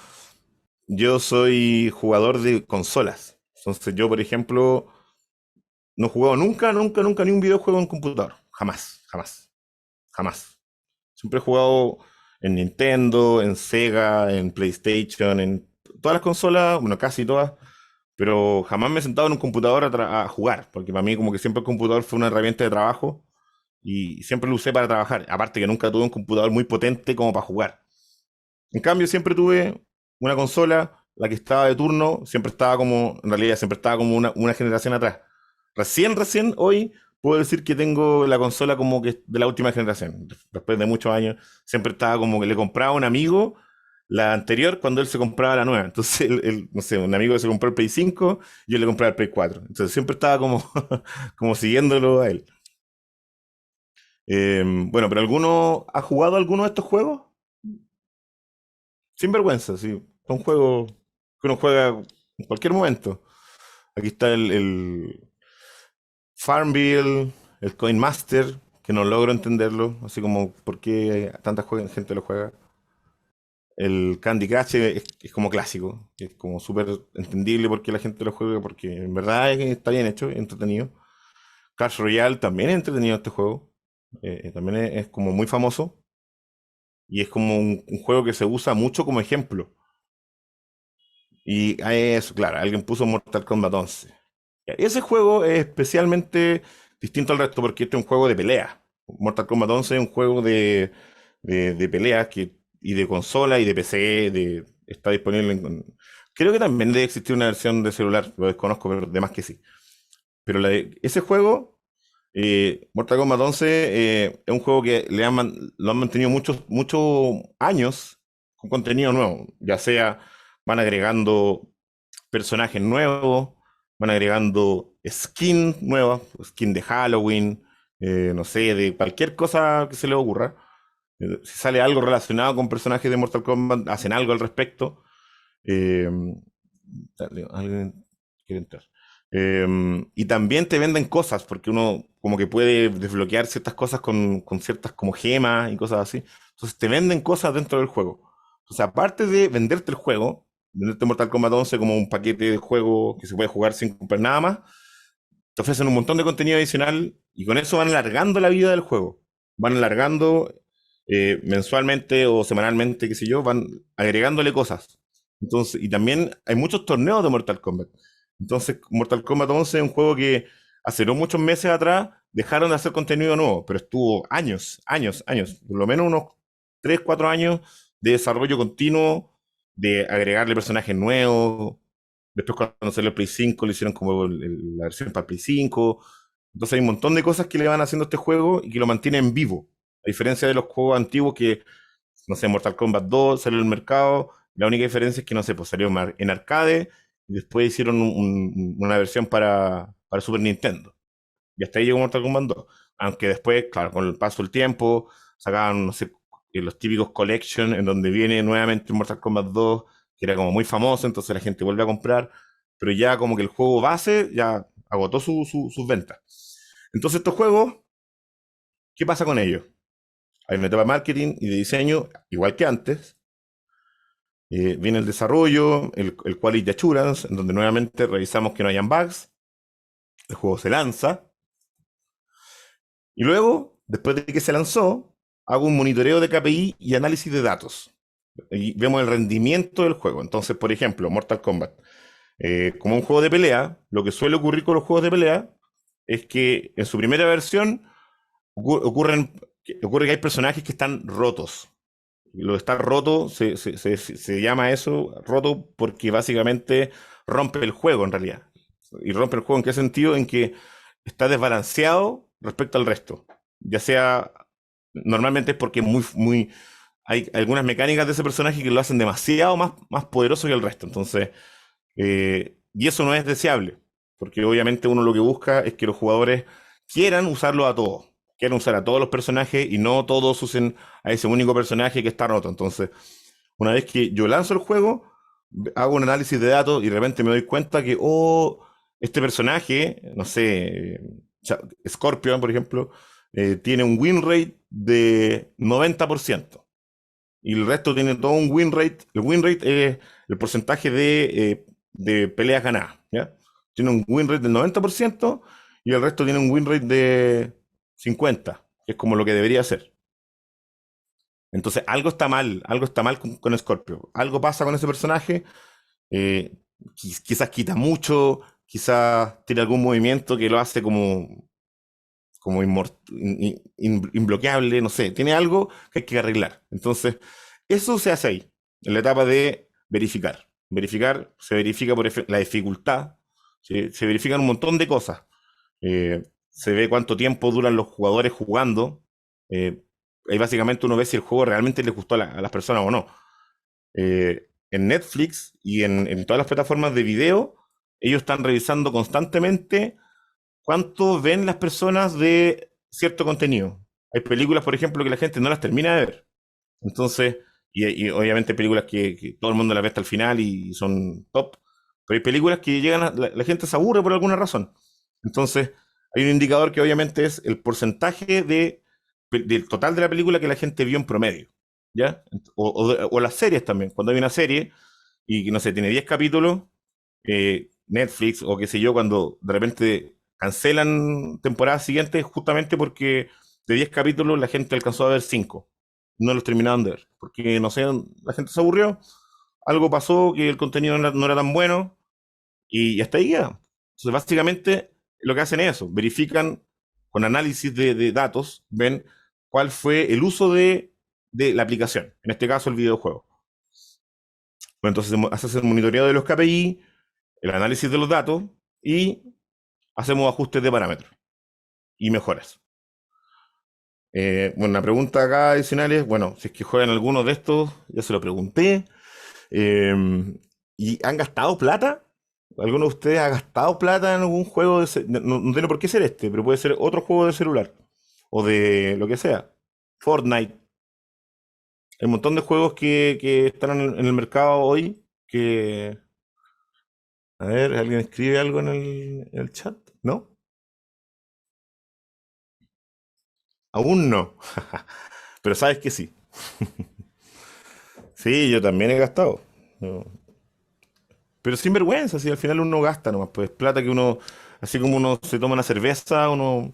yo soy jugador de consolas. Entonces yo, por ejemplo, no he jugado nunca ni un videojuego en computador. Jamás, jamás, jamás. Siempre he jugado en Nintendo, en Sega, en PlayStation, en todas las consolas, bueno, casi todas, pero jamás me he sentado en un computador a jugar, porque para mí como que siempre el computador fue una herramienta de trabajo y siempre lo usé para trabajar. Aparte que nunca tuve un computador muy potente como para jugar. En cambio, siempre tuve una consola, la que estaba de turno, siempre estaba como, en realidad siempre estaba como una generación atrás. Recién hoy puedo decir que tengo la consola como que de la última generación. Después de muchos años, siempre estaba como que le compraba a un amigo la anterior cuando él se compraba la nueva. Entonces, no sé, un amigo se compró el Play 5, yo le compraba el Play 4. Entonces, siempre estaba como, como siguiéndolo a él. Bueno, pero ¿alguno ha jugado alguno de estos juegos? Sin vergüenza, sí. Son juegos que uno juega en cualquier momento. Aquí está el Farmville, el Coin Master, que no logro entenderlo, así como por qué tanta gente lo juega. El Candy Crush es como clásico, es como súper entendible por qué la gente lo juega, porque en verdad está bien hecho, es entretenido. Clash Royale también es entretenido este juego, también es como muy famoso y es como un juego que se usa mucho como ejemplo. Y a eso, claro, alguien puso Mortal Kombat 11. Ese juego es especialmente distinto al resto porque este es un juego de pelea. Mortal Kombat 11 es un juego de peleas y de consola y de PC. Está disponible creo que también debe existir una versión de celular, lo desconozco, pero de más que sí. Pero ese juego, Mortal Kombat 11, es un juego que lo han mantenido muchos años con contenido nuevo. Ya sea van agregando personajes nuevos, van agregando skin nuevas, skin de Halloween, no sé, de cualquier cosa que se les ocurra. Si sale algo relacionado con personajes de Mortal Kombat, hacen algo al respecto. Eh, alguien quiere entrar. Y también te venden cosas, porque uno como que puede desbloquear ciertas cosas con ciertas como gemas y cosas así. Entonces te venden cosas dentro del juego. O sea, aparte de venderte el juego, venderte Mortal Kombat 11 como un paquete de juego que se puede jugar sin comprar nada más, te ofrecen un montón de contenido adicional y con eso van alargando la vida del juego. Van alargando mensualmente o semanalmente, qué sé yo, van agregándole cosas. Entonces, y también hay muchos torneos de Mortal Kombat. Entonces, Mortal Kombat 11 es un juego que hace no muchos meses atrás dejaron de hacer contenido nuevo, pero estuvo años, años, años, por lo menos unos 3 4 años de desarrollo continuo, de agregarle personajes nuevos. Después cuando salió el Play 5 le hicieron como la versión para el Play 5. Entonces hay un montón de cosas que le van haciendo a este juego y que lo mantienen vivo. A diferencia de los juegos antiguos que, no sé, Mortal Kombat 2 salió al mercado, la única diferencia es que, no sé, pues salió en arcade y después hicieron una versión para Super Nintendo. Y hasta ahí llegó Mortal Kombat 2. Aunque después, claro, con el paso del tiempo, sacaban, no sé, los típicos collection en donde viene nuevamente Mortal Kombat 2, que era como muy famoso, entonces la gente vuelve a comprar, pero ya como que el juego base ya agotó sus ventas. Entonces estos juegos, ¿qué pasa con ellos? Hay una etapa de marketing y de diseño, igual que antes. Viene el desarrollo, el quality assurance, en donde nuevamente revisamos que no hayan bugs. El juego se lanza. Y luego, después de que se lanzó, hago un monitoreo de KPI y análisis de datos. Y vemos el rendimiento del juego. Entonces, por ejemplo, Mortal Kombat. Como un juego de pelea, lo que suele ocurrir con los juegos de pelea es que en su primera versión ocurre que hay personajes que están rotos. Lo de estar roto se llama eso roto porque básicamente rompe el juego en realidad. ¿Y rompe el juego en qué sentido? En que está desbalanceado respecto al resto. Ya sea, normalmente es porque hay algunas mecánicas de ese personaje que lo hacen demasiado más poderoso que el resto. Entonces, y eso no es deseable, porque obviamente uno lo que busca es que los jugadores quieran usarlo a todos, quieran usar a todos los personajes y no todos usen a ese único personaje que está roto. Entonces, una vez que yo lanzo el juego, hago un análisis de datos y de repente me doy cuenta que, oh, este personaje, no sé, Scorpion, por ejemplo, tiene un win rate de 90%. Y el resto tiene todo un win rate. El win rate es el porcentaje de peleas ganadas, ¿ya? Tiene un win rate del 90% y el resto tiene un win rate de 50%, que es como lo que debería ser. Entonces, algo está mal con Scorpio. Algo pasa con ese personaje. eh, Quizás quita mucho, quizás tiene algún movimiento que lo hace como imbloqueable, no sé, tiene algo que hay que arreglar. Entonces, eso se hace ahí, en la etapa de verificar. Verificar, se verifica por la dificultad, se verifican un montón de cosas. Se ve cuánto tiempo duran los jugadores jugando. Ahí básicamente uno ve si el juego realmente les gustó a las personas o no. En Netflix y en todas las plataformas de video, ellos están revisando constantemente cuánto ven las personas de cierto contenido. Hay películas, por ejemplo, que la gente no las termina de ver. Entonces, y obviamente películas que todo el mundo las ve hasta el final y son top, pero hay películas que llegan la gente se aburre por alguna razón. Entonces, hay un indicador que obviamente es el porcentaje del total de la película que la gente vio en promedio, ¿ya? O las series también. Cuando hay una serie y, no sé, tiene 10 capítulos, Netflix o qué sé yo, cuando de repente cancelan temporadas siguientes justamente porque de 10 capítulos la gente alcanzó a ver 5. No los terminaron de ver. Porque, no sé, la gente se aburrió, algo pasó que el contenido no era tan bueno y hasta ahí queda. Entonces, básicamente, lo que hacen es eso, verifican con análisis de datos, ven cuál fue el uso de la aplicación, en este caso el videojuego. Bueno, entonces haces el monitoreo de los KPI, el análisis de los datos y hacemos ajustes de parámetros y mejoras. Bueno, una pregunta acá adicional es, bueno, si es que juegan algunos de estos, ya se lo pregunté. eh, ¿Y han gastado plata? ¿Alguno de ustedes ha gastado plata en algún juego no tiene por qué ser este, pero puede ser otro juego de celular o de lo que sea. Fortnite. Hay un montón de juegos que están en el mercado hoy que... A ver, ¿alguien escribe algo en el chat? ¿No? Aún no. Pero sabes que sí. Sí, yo también he gastado. No. Pero sin vergüenza, si al final uno gasta nomás, pues plata que uno, así como uno se toma una cerveza, uno,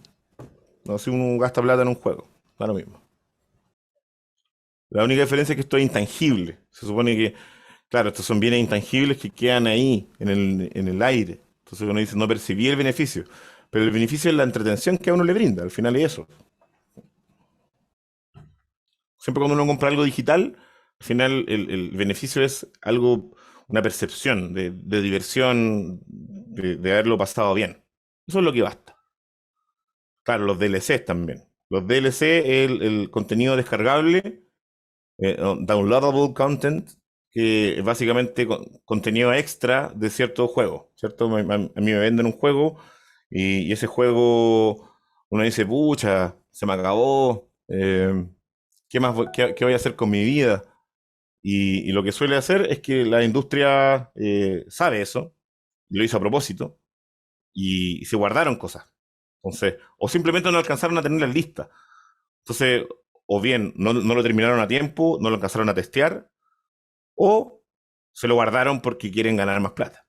no, así uno gasta plata en un juego. Da lo mismo. La única diferencia es que esto es intangible. Se supone que, claro, estos son bienes intangibles que quedan ahí, en el aire. Entonces uno dice, no percibí el beneficio. Pero el beneficio es la entretención que a uno le brinda. Al final es eso. Siempre cuando uno compra algo digital, al final el beneficio es algo, una percepción de diversión, de haberlo pasado bien. Eso es lo que basta. Claro, los DLCs también. Los DLC es el contenido descargable, downloadable content, que es básicamente contenido extra de cierto juego, ¿cierto? A mí me venden un juego y ese juego uno dice, pucha, se me acabó, ¿qué más qué voy a hacer con mi vida? Y lo que suele hacer es que la industria sabe eso, lo hizo a propósito, y se guardaron cosas. Entonces, o simplemente no alcanzaron a tener la lista. Entonces, o bien no lo terminaron a tiempo, no lo alcanzaron a testear, o se lo guardaron porque quieren ganar más plata,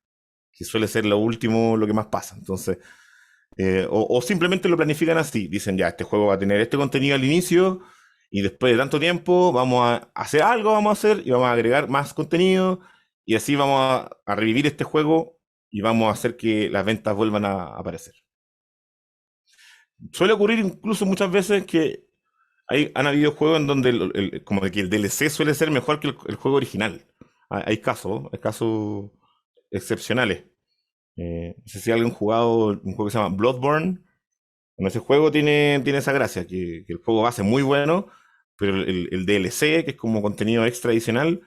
que suele ser lo último, lo que más pasa. Entonces, o simplemente lo planifican así, dicen ya, este juego va a tener este contenido al inicio y después de tanto tiempo vamos a hacer algo, vamos a hacer y vamos a agregar más contenido y así vamos a revivir este juego y vamos a hacer que las ventas vuelvan a aparecer. Suele ocurrir incluso muchas veces que han habido juegos en donde como de que el DLC suele ser mejor que el juego original. Hay casos excepcionales. No sé si alguien ha jugado un juego que se llama Bloodborne. Bueno, ese juego tiene esa gracia, que el juego base es muy bueno, pero el DLC, que es como contenido extra adicional,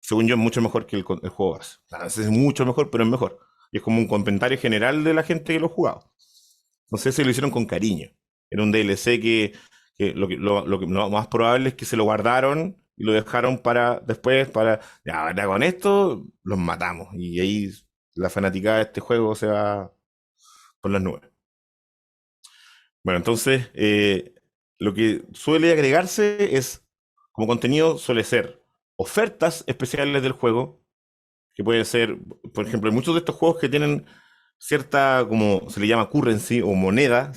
según yo es mucho mejor que el juego base. Es mucho mejor, pero es mejor. Y es como un comentario general de la gente que lo ha jugado. No sé si lo hicieron con cariño. Era un DLC lo más probable es que se lo guardaron y lo dejaron para después, ya con esto los matamos. Y ahí la fanaticada de este juego se va por las nubes. Bueno, entonces, lo que suele agregarse es, como contenido, suele ser ofertas especiales del juego, que pueden ser, por ejemplo, hay muchos de estos juegos que tienen cierta, como se le llama currency o moneda,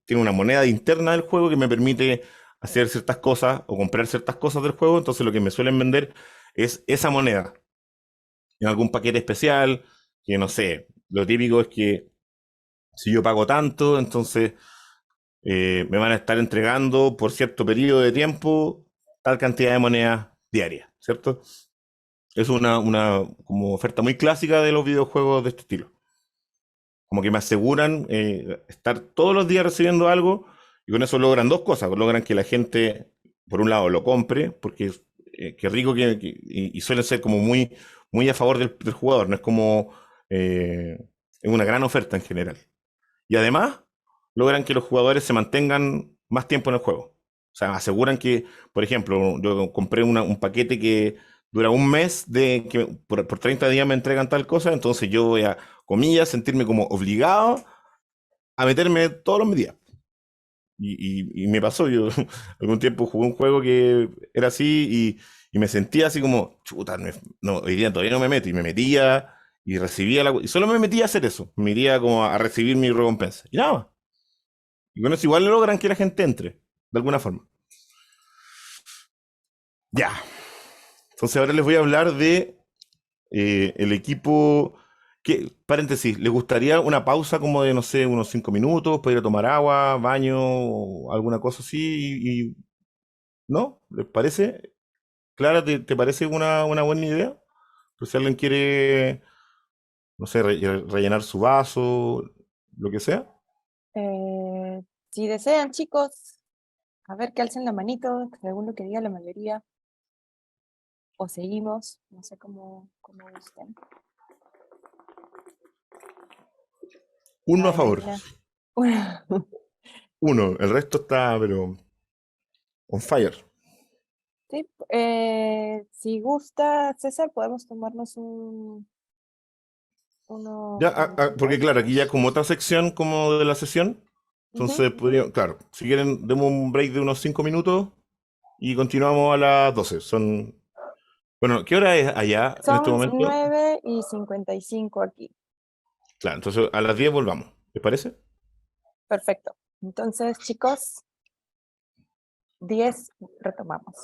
tiene una moneda interna del juego que me permite hacer ciertas cosas o comprar ciertas cosas del juego, entonces lo que me suelen vender es esa moneda en algún paquete especial, que no sé, lo típico es que si yo pago tanto, entonces me van a estar entregando por cierto periodo de tiempo tal cantidad de monedas diarias, ¿cierto? Es una como oferta muy clásica de los videojuegos de este estilo. Como que me aseguran estar todos los días recibiendo algo y con eso logran dos cosas. Logran que la gente, por un lado, lo compre, porque qué rico y suelen ser como muy a favor del jugador, no es como es una gran oferta en general. Y además, logran que los jugadores se mantengan más tiempo en el juego. O sea, aseguran que, por ejemplo, yo compré un paquete que dura un mes, que por 30 días me entregan tal cosa, entonces yo voy a, comillas, sentirme como obligado a meterme todos los días. Y me pasó, yo algún tiempo jugué un juego que era así y me sentía así como, chuta, no, hoy día todavía no me meto, y me metía y recibía y solo me metía a hacer eso, me iría como a recibir mi recompensa. Y nada más. Y con eso igual logran que la gente entre, de alguna forma. Ya. Entonces ahora les voy a hablar de el equipo. Paréntesis, ¿les gustaría una pausa como de, no sé, unos 5 minutos para ir a tomar agua, baño, o alguna cosa así? ¿No? ¿Les parece? Clara, ¿te parece una buena idea? Pues si alguien quiere, no sé, rellenar su vaso, lo que sea. Eh, si desean, chicos, a ver que alcen la manito, según lo que diga la mayoría. O seguimos, no sé cómo gusten. Uno a Ay, favor. Marina. Uno. El resto está, pero, on fire. Sí, si gusta, César, podemos tomarnos Ya, unos porque claro, aquí ya minutitos. como otra sección como de la sesión, Ujú. entonces podría, claro, si quieren, demos un break de unos 5 minutos y continuamos a las 12. Bueno, ¿qué hora es allá en este Son momento? 9:55 aquí. Claro, entonces a las 10 volvamos, ¿les parece? Perfecto. Entonces, chicos, 10 retomamos.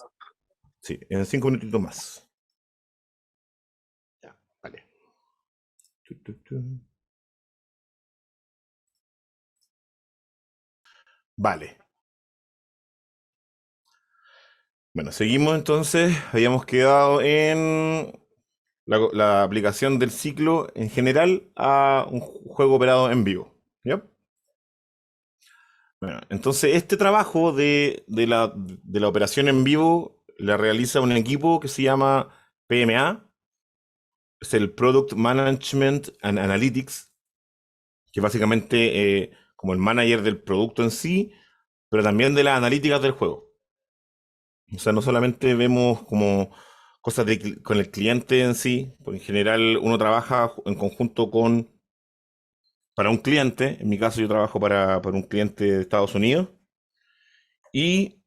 Sí, en 5 minutitos más. Ya, vale. Tu, tu, tu. Vale. Bueno, seguimos entonces. Habíamos quedado en la aplicación del ciclo en general a un juego operado en vivo. ¿Ya? Bueno, entonces este trabajo de la operación en vivo la realiza un equipo que se llama PMA, es el Product Management and Analytics, que básicamente como el manager del producto en sí, pero también de las analíticas del juego. O sea, no solamente vemos como cosas con el cliente en sí, porque en general uno trabaja en conjunto para un cliente, en mi caso yo trabajo para un cliente de Estados Unidos, y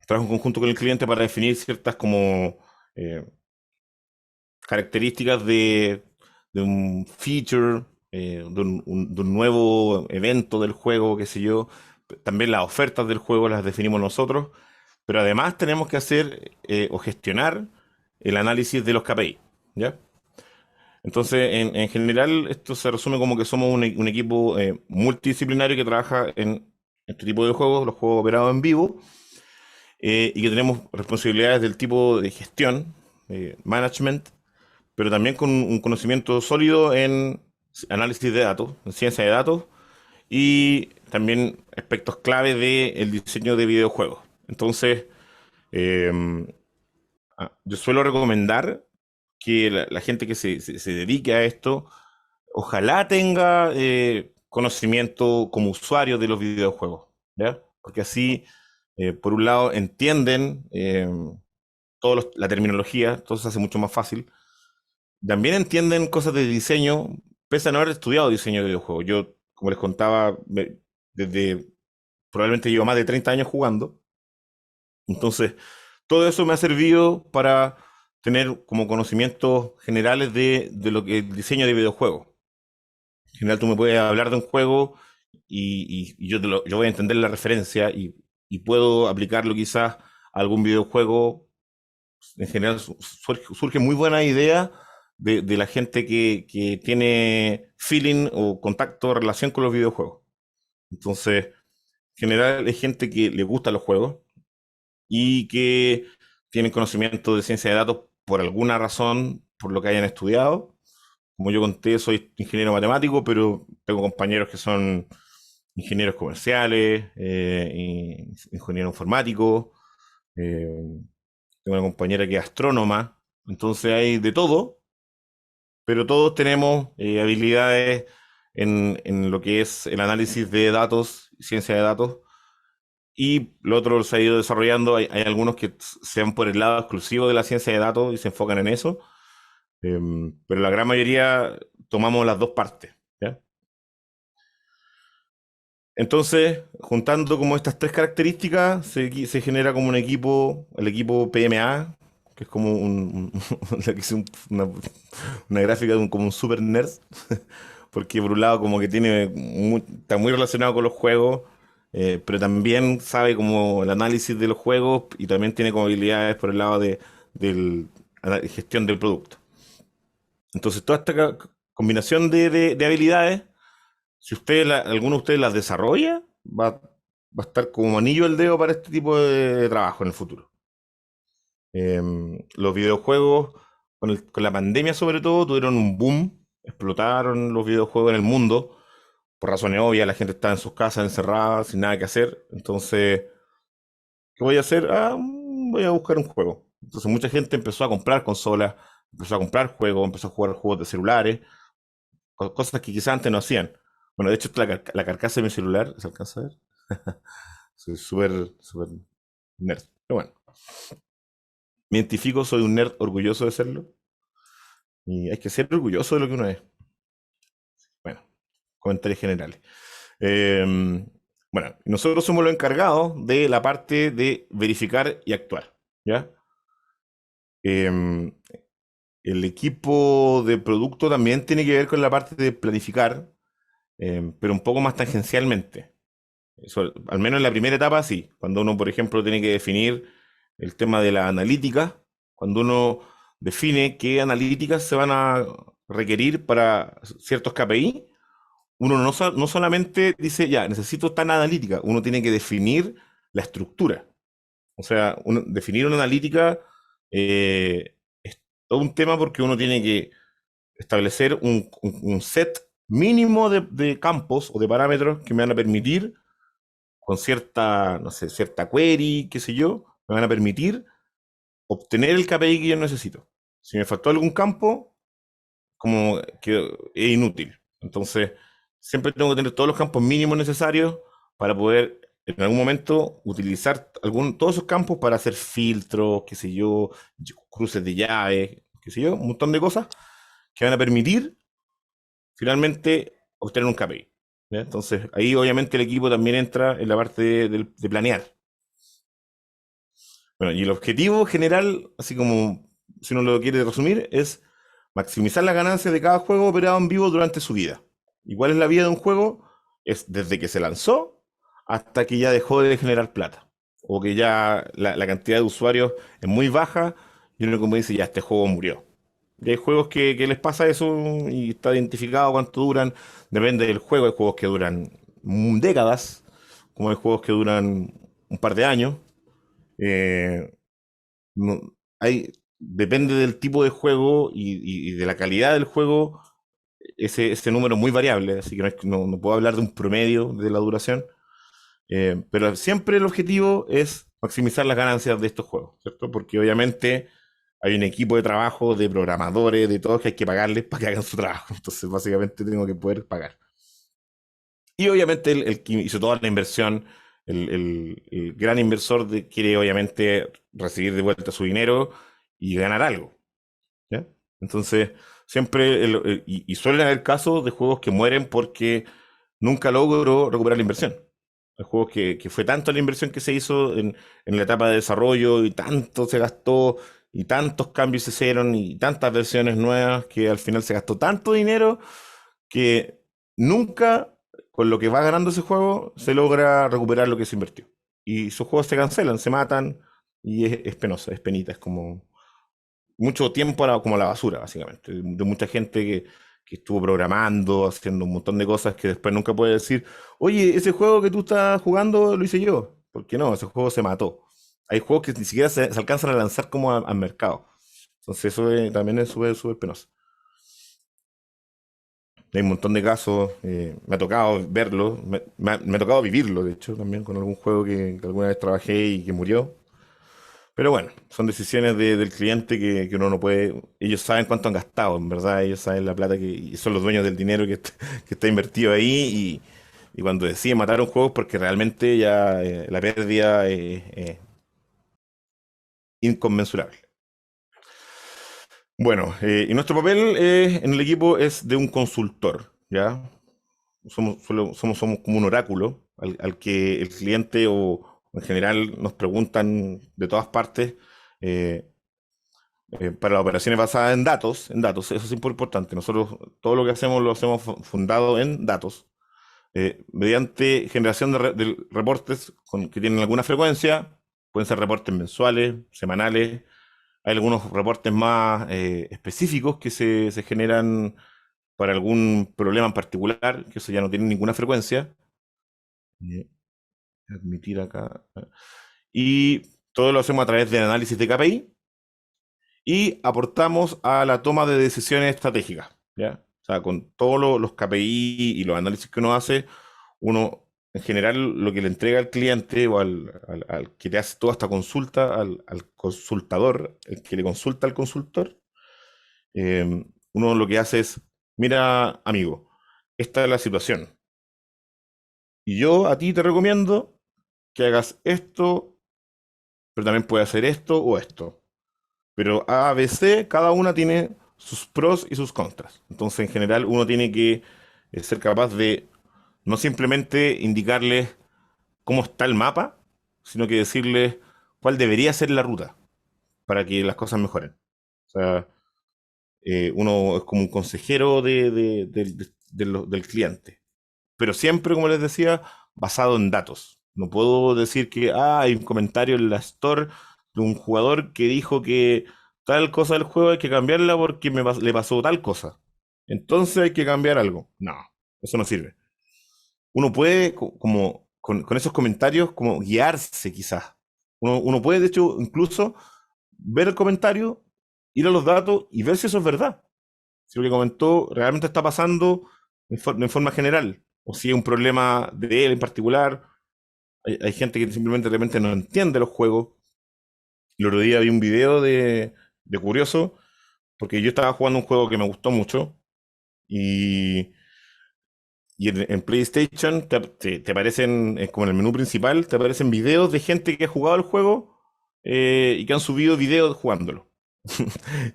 trabajo en conjunto con el cliente para definir ciertas como eh, características de un feature, de un nuevo evento del juego, qué sé yo. También las ofertas del juego las definimos nosotros, pero además tenemos que hacer o gestionar el análisis de los KPI, ¿ya? Entonces, en general, esto se resume como que somos un equipo multidisciplinario que trabaja en este tipo de juegos, los juegos operados en vivo, y que tenemos responsabilidades del tipo de gestión, management, pero también con un conocimiento sólido en análisis de datos, en ciencia de datos, y también aspectos clave del diseño de videojuegos. Entonces, eh, yo suelo recomendar que la gente que se dedique a esto, ojalá tenga conocimiento como usuario de los videojuegos, ¿ya? Porque así, por un lado, entienden la terminología, todo se hace mucho más fácil. También entienden cosas de diseño, pese a no haber estudiado diseño de videojuegos. Yo, como les contaba, desde probablemente llevo más de 30 años jugando. Entonces, todo eso me ha servido para tener como conocimientos generales de lo que es el diseño de videojuegos. En general, tú me puedes hablar de un juego y yo voy a entender la referencia y puedo aplicarlo quizás a algún videojuego. En general surge muy buena idea de la gente que tiene feeling o contacto, relación con los videojuegos. Entonces, en general es gente que le gusta los juegos y que tienen conocimiento de ciencia de datos por alguna razón, por lo que hayan estudiado. Como yo conté, soy ingeniero matemático, pero tengo compañeros que son ingenieros comerciales, ingenieros informáticos, tengo una compañera que es astrónoma, entonces hay de todo, pero todos tenemos habilidades en lo que es el análisis de datos, ciencia de datos, y lo otro se ha ido desarrollando. Hay algunos que se van por el lado exclusivo de la ciencia de datos y se enfocan en eso, pero la gran mayoría tomamos las dos partes, ¿ya? Entonces, juntando como estas tres características, se genera como un equipo, el equipo PMA, que es como le quise una gráfica como un super nerd, porque por un lado como que está muy relacionado con los juegos, pero también sabe como el análisis de los juegos y también tiene como habilidades por el lado de gestión del producto. Entonces, toda esta combinación de habilidades, si alguno de ustedes las desarrolla, va a estar como anillo al dedo para este tipo de trabajo en el futuro. Los videojuegos, con la pandemia sobre todo, tuvieron un boom, explotaron los videojuegos en el mundo, por razones obvias, la gente estaba en sus casas encerrada, sin nada que hacer, entonces, ¿qué voy a hacer? Voy a buscar un juego. Entonces mucha gente empezó a comprar consolas, empezó a comprar juegos, empezó a jugar juegos de celulares, cosas que quizás antes no hacían. Bueno, de hecho, la carcasa de mi celular, ¿se alcanza a ver? Soy súper nerd. Pero bueno, me identifico, soy un nerd orgulloso de serlo. Y hay que ser orgulloso de lo que uno es. Bueno, comentarios generales. Eh, bueno, nosotros somos los encargados de la parte de verificar y actuar, ¿ya? Eh, el equipo de producto también tiene que ver con la parte de planificar, pero un poco más tangencialmente. Eso, al menos en la primera etapa, sí. Cuando uno, por ejemplo, tiene que definir el tema de la analítica, cuando uno define qué analíticas se van a requerir para ciertos KPI, uno no solamente dice, ya, necesito tan analítica, uno tiene que definir la estructura. O sea, definir una analítica es todo un tema porque uno tiene que establecer un set mínimo de campos o de parámetros que me van a permitir, con cierta, no sé, cierta query, qué sé yo, me van a permitir obtener el KPI que yo necesito. Si me faltó algún campo, como que es inútil. Entonces, siempre tengo que tener todos los campos mínimos necesarios para poder en algún momento utilizar todos esos campos para hacer filtros, qué sé yo, cruces de llaves, qué sé yo, un montón de cosas que van a permitir finalmente obtener un KPI. ¿Ya? Entonces, ahí obviamente el equipo también entra en la parte de planear. Bueno, y el objetivo general, así como si uno lo quiere resumir, es maximizar las ganancias de cada juego operado en vivo durante su vida. ¿Y cuál es la vida de un juego? Es desde que se lanzó hasta que ya dejó de generar plata. O que ya la cantidad de usuarios es muy baja y uno como dice, ya este juego murió. Y hay juegos que les pasa eso y está identificado cuánto duran. Depende del juego. Hay juegos que duran décadas, como hay juegos que duran un par de años. Eh, depende del tipo de juego y de la calidad del juego, ese número es muy variable, así que no puedo hablar de un promedio de la duración, pero siempre el objetivo es maximizar las ganancias de estos juegos, ¿cierto? Porque obviamente hay un equipo de trabajo, de programadores, de todos que hay que pagarles para que hagan su trabajo, entonces básicamente tengo que poder pagar. Y obviamente el que hizo toda la inversión, el gran inversor quiere obviamente recibir de vuelta su dinero y ganar algo. ¿Ya? Entonces, siempre, y suelen haber casos de juegos que mueren porque nunca logró recuperar la inversión. Hay juegos que fue tanto la inversión que se hizo en la etapa de desarrollo y tanto se gastó y tantos cambios se hicieron y tantas versiones nuevas que al final se gastó tanto dinero que nunca con lo que va ganando ese juego se logra recuperar lo que se invirtió. Y sus juegos se cancelan, se matan y es penoso, es penita, es como mucho tiempo como la basura, básicamente. De mucha gente que estuvo programando, haciendo un montón de cosas que después nunca puede decir, oye, ese juego que tú estás jugando lo hice yo. ¿Por qué no? Ese juego se mató. Hay juegos que ni siquiera se alcanzan a lanzar como al mercado. Entonces eso también es súper penoso. Hay un montón de casos, me ha tocado verlo, me ha tocado vivirlo, de hecho, también con algún juego que alguna vez trabajé y que murió. Pero bueno, son decisiones del cliente que uno no puede. Ellos saben cuánto han gastado, en verdad, ellos saben la plata y son los dueños del dinero que está invertido ahí. Y cuando deciden matar un juego es porque realmente ya la pérdida es inconmensurable. Bueno, y nuestro papel en el equipo es de un consultor, ¿ya? Somos como un oráculo al que el cliente o en general nos preguntan de todas partes. eh, para las operaciones basadas en datos, eso es muy importante. Nosotros todo lo que hacemos lo hacemos fundado en datos, mediante generación de reportes que tienen alguna frecuencia, pueden ser reportes mensuales, semanales, hay algunos reportes más específicos que se generan para algún problema en particular, que eso ya no tiene ninguna frecuencia. Eh, Admitir acá. Y todo lo hacemos a través de análisis de KPI y aportamos a la toma de decisiones estratégicas, ¿ya? O sea, con todos los KPI y los análisis que uno hace, uno, en general, lo que le entrega al cliente o al que le hace toda esta consulta, al consultador, el que le consulta al consultor, uno lo que hace es, mira, amigo, esta es la situación. Y yo a ti te recomiendo que hagas esto, pero también puedes hacer esto o esto. Pero A, B, C, cada una tiene sus pros y sus contras. Entonces, en general, uno tiene que ser capaz de no simplemente indicarles cómo está el mapa, sino que decirles cuál debería ser la ruta para que las cosas mejoren. O sea, uno es como un consejero del cliente. Pero siempre, como les decía, basado en datos. No puedo decir que hay un comentario en la store un jugador que dijo que tal cosa del juego hay que cambiarla porque le pasó tal cosa. Entonces hay que cambiar algo. No, eso no sirve. Uno puede, como, con esos comentarios, como guiarse quizás. Uno puede, de hecho, incluso ver el comentario, ir a los datos y ver si eso es verdad. Si lo que comentó realmente está pasando en forma general, o si es un problema de él en particular. Hay gente que simplemente de repente no entiende los juegos. El otro día vi un video de Curioso, porque yo estaba jugando un juego que me gustó mucho, y, y en PlayStation te aparecen, como en el menú principal, te aparecen videos de gente que ha jugado el juego y que han subido videos jugándolo.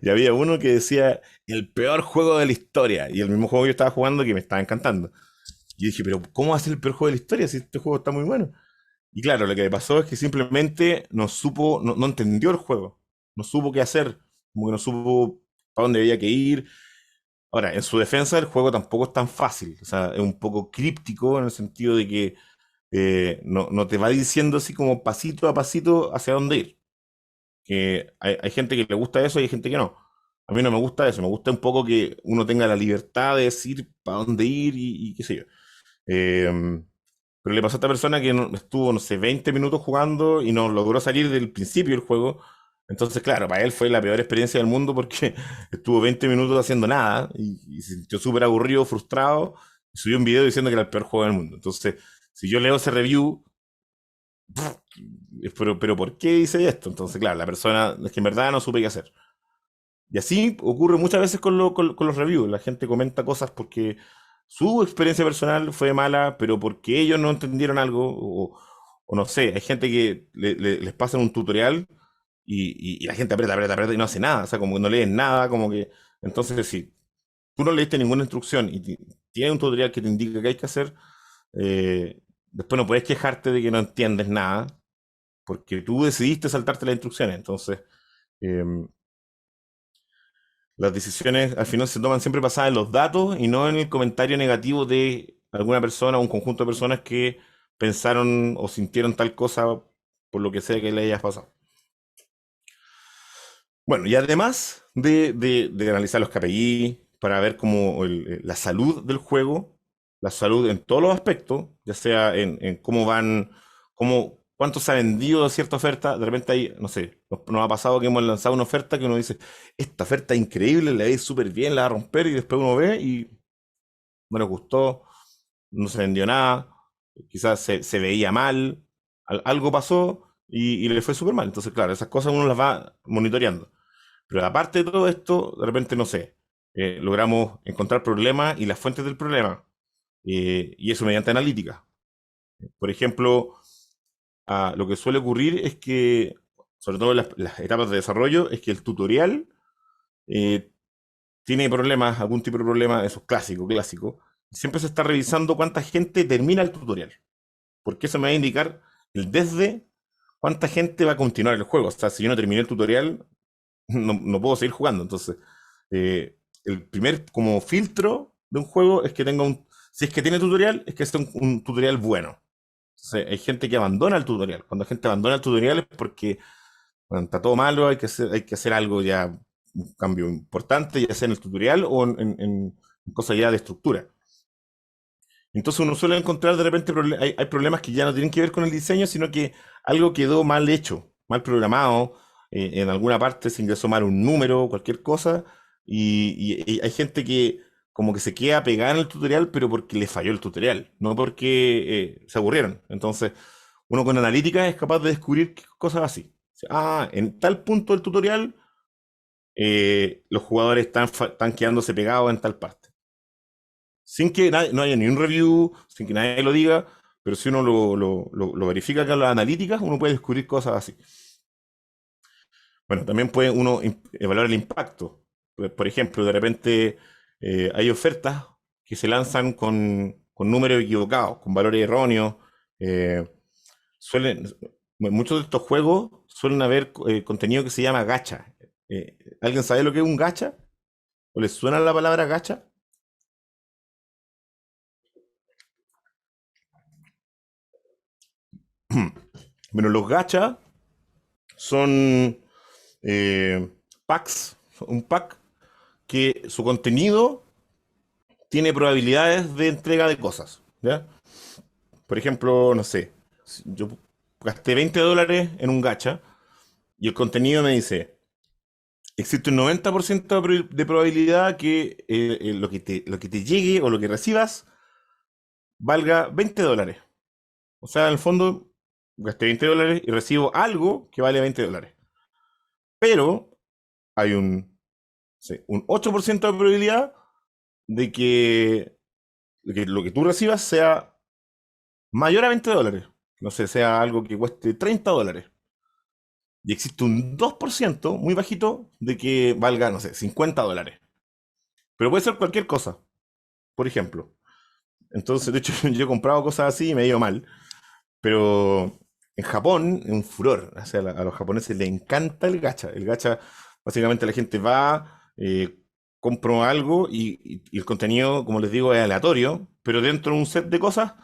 Y había uno que decía, el peor juego de la historia, y el mismo juego que yo estaba jugando que me estaba encantando. Y dije, pero ¿cómo va a ser el peor juego de la historia si este juego está muy bueno? Y claro, lo que le pasó es que simplemente no supo, no entendió el juego, no supo qué hacer, como que no supo para dónde había que ir. Ahora, en su defensa, el juego tampoco es tan fácil, o sea, es un poco críptico en el sentido de que no te va diciendo así como pasito a pasito hacia dónde ir. Que hay gente que le gusta eso y hay gente que no. A mí no me gusta eso, me gusta un poco que uno tenga la libertad de decir para dónde ir y qué sé yo. Eh, pero le pasó a esta persona que estuvo, no sé, 20 minutos jugando y no logró salir del principio del juego. Entonces, claro, para él fue la peor experiencia del mundo porque estuvo 20 minutos haciendo nada y se sintió súper aburrido, frustrado. Y subió un video diciendo que era el peor juego del mundo. Entonces, si yo leo ese review, pero ¿por qué dice esto? Entonces, claro, la persona es que en verdad no supe qué hacer. Y así ocurre muchas veces con los reviews. La gente comenta cosas porque su experiencia personal fue mala, pero porque ellos no entendieron algo, o no sé, hay gente que les pasan un tutorial y la gente aprieta, aprieta, aprieta y no hace nada. O sea, como que no leen nada, como que. Entonces, si tú no leíste ninguna instrucción y tienes un tutorial que te indica qué hay que hacer, después no puedes quejarte de que no entiendes nada, porque tú decidiste saltarte las instrucciones. Entonces, em, las decisiones al final se toman siempre basadas en los datos y no en el comentario negativo de alguna persona o un conjunto de personas que pensaron o sintieron tal cosa por lo que sea que le haya pasado. Bueno, y además de analizar los KPI para ver cómo la salud del juego, la salud en todos los aspectos, ya sea en cómo van, cuánto se ha vendido de cierta oferta, de repente hay, no sé, nos ha pasado que hemos lanzado una oferta que uno dice, esta oferta es increíble, le va a ir súper bien, la va a romper, y después uno ve y no le gustó, no se vendió nada, quizás se veía mal, algo pasó y le fue súper mal. Entonces, claro, esas cosas uno las va monitoreando. Pero aparte de todo esto, de repente, no sé, logramos encontrar problemas y las fuentes del problema, y eso mediante analítica. Por ejemplo, lo que suele ocurrir es que, sobre todo en las etapas de desarrollo, es que el tutorial eh, tiene problemas, algún tipo de problema, eso es clásico, clásico. Siempre se está revisando cuánta gente termina el tutorial, porque eso me va a indicar el desde cuánta gente va a continuar el juego. O sea, si yo no terminé el tutorial, no puedo seguir jugando. Entonces, el primer como filtro de un juego es que tenga un. Si es que tiene tutorial, es que sea un tutorial bueno. Entonces, hay gente que abandona el tutorial. Cuando la gente abandona el tutorial es porque bueno, está todo malo, hay que hacer algo ya, un cambio importante, ya sea en el tutorial o en cosas ya de estructura. Entonces uno suele encontrar de repente hay problemas que ya no tienen que ver con el diseño, sino que algo quedó mal hecho, mal programado, en alguna parte se ingresó mal un número, cualquier cosa, y hay gente que como que se queda pegada en el tutorial, pero porque le falló el tutorial, no porque se aburrieron. Entonces, uno con analítica es capaz de descubrir cosas así. En tal punto del tutorial, los jugadores están quedándose pegados en tal parte sin que no haya ni un review, sin que nadie lo diga, pero si uno lo verifica con las analíticas, uno puede descubrir cosas así. Bueno, también puede uno evaluar el impacto. Por ejemplo, de repente hay ofertas que se lanzan con números equivocados, con valores erróneos. eh, suelen, muchos de estos juegos suelen haber contenido que se llama gacha. ¿Alguien sabe lo que es un gacha? ¿O les suena la palabra gacha? Bueno, los gachas son packs, un pack que su contenido tiene probabilidades de entrega de cosas, ¿ya? Por ejemplo, no sé, si yo gasté $20 en un gacha y el contenido me dice, existe un 90% de probabilidad que lo que te llegue o lo que recibas valga $20. O sea, en el fondo, gasté $20 y recibo algo que vale $20. Pero hay un 8% de probabilidad de que lo que tú recibas sea mayor a $20. No sé, sea algo que cueste $30. Y existe un 2% muy bajito de que valga, no sé, $50. Pero puede ser cualquier cosa, por ejemplo. Entonces, de hecho, yo he comprado cosas así y me ha ido mal. Pero en Japón es un furor. O sea, a los japoneses les encanta el gacha. El gacha, básicamente la gente va, compra algo y el contenido, como les digo, es aleatorio, pero dentro de un set de cosas.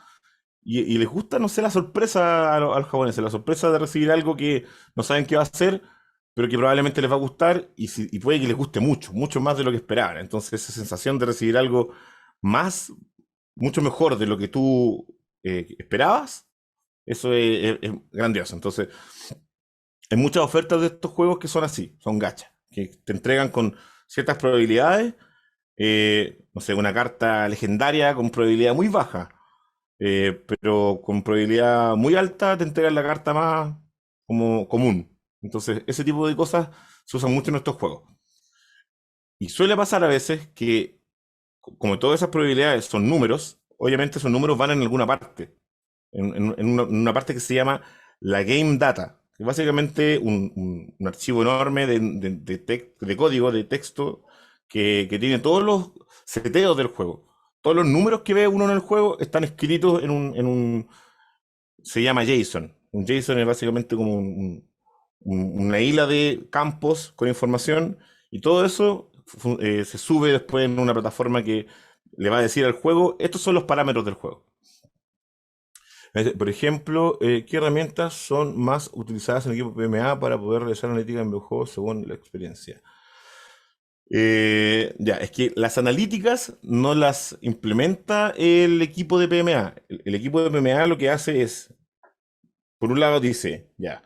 Y les gusta, no sé, la sorpresa a los japoneses, la sorpresa de recibir algo que no saben qué va a hacer, pero que probablemente les va a gustar y puede que les guste mucho, mucho más de lo que esperaban. Entonces, esa sensación de recibir algo más, mucho mejor de lo que tú esperabas, eso es grandioso. Entonces, hay muchas ofertas de estos juegos que son así, son gachas, que te entregan con ciertas probabilidades, no sé, una carta legendaria con probabilidad muy baja, pero con probabilidad muy alta te entregan la carta más como común. Entonces, ese tipo de cosas se usan mucho en estos juegos. Y suele pasar a veces que, como todas esas probabilidades son números, obviamente esos números van en alguna parte, en una parte que se llama la game data, que es básicamente un archivo enorme de código, de texto, que tiene todos los seteos del juego. Todos los números que ve uno en el juego están escritos se llama JSON. Un JSON es básicamente como una isla de campos con información y todo eso se sube después en una plataforma que le va a decir al juego, estos son los parámetros del juego. Por ejemplo, ¿qué herramientas son más utilizadas en el equipo PMA para poder realizar analítica en videojuegos según la experiencia? Ya, es que las analíticas no las implementa el equipo de PMA. El equipo de PMA lo que hace es, por un lado dice, ya,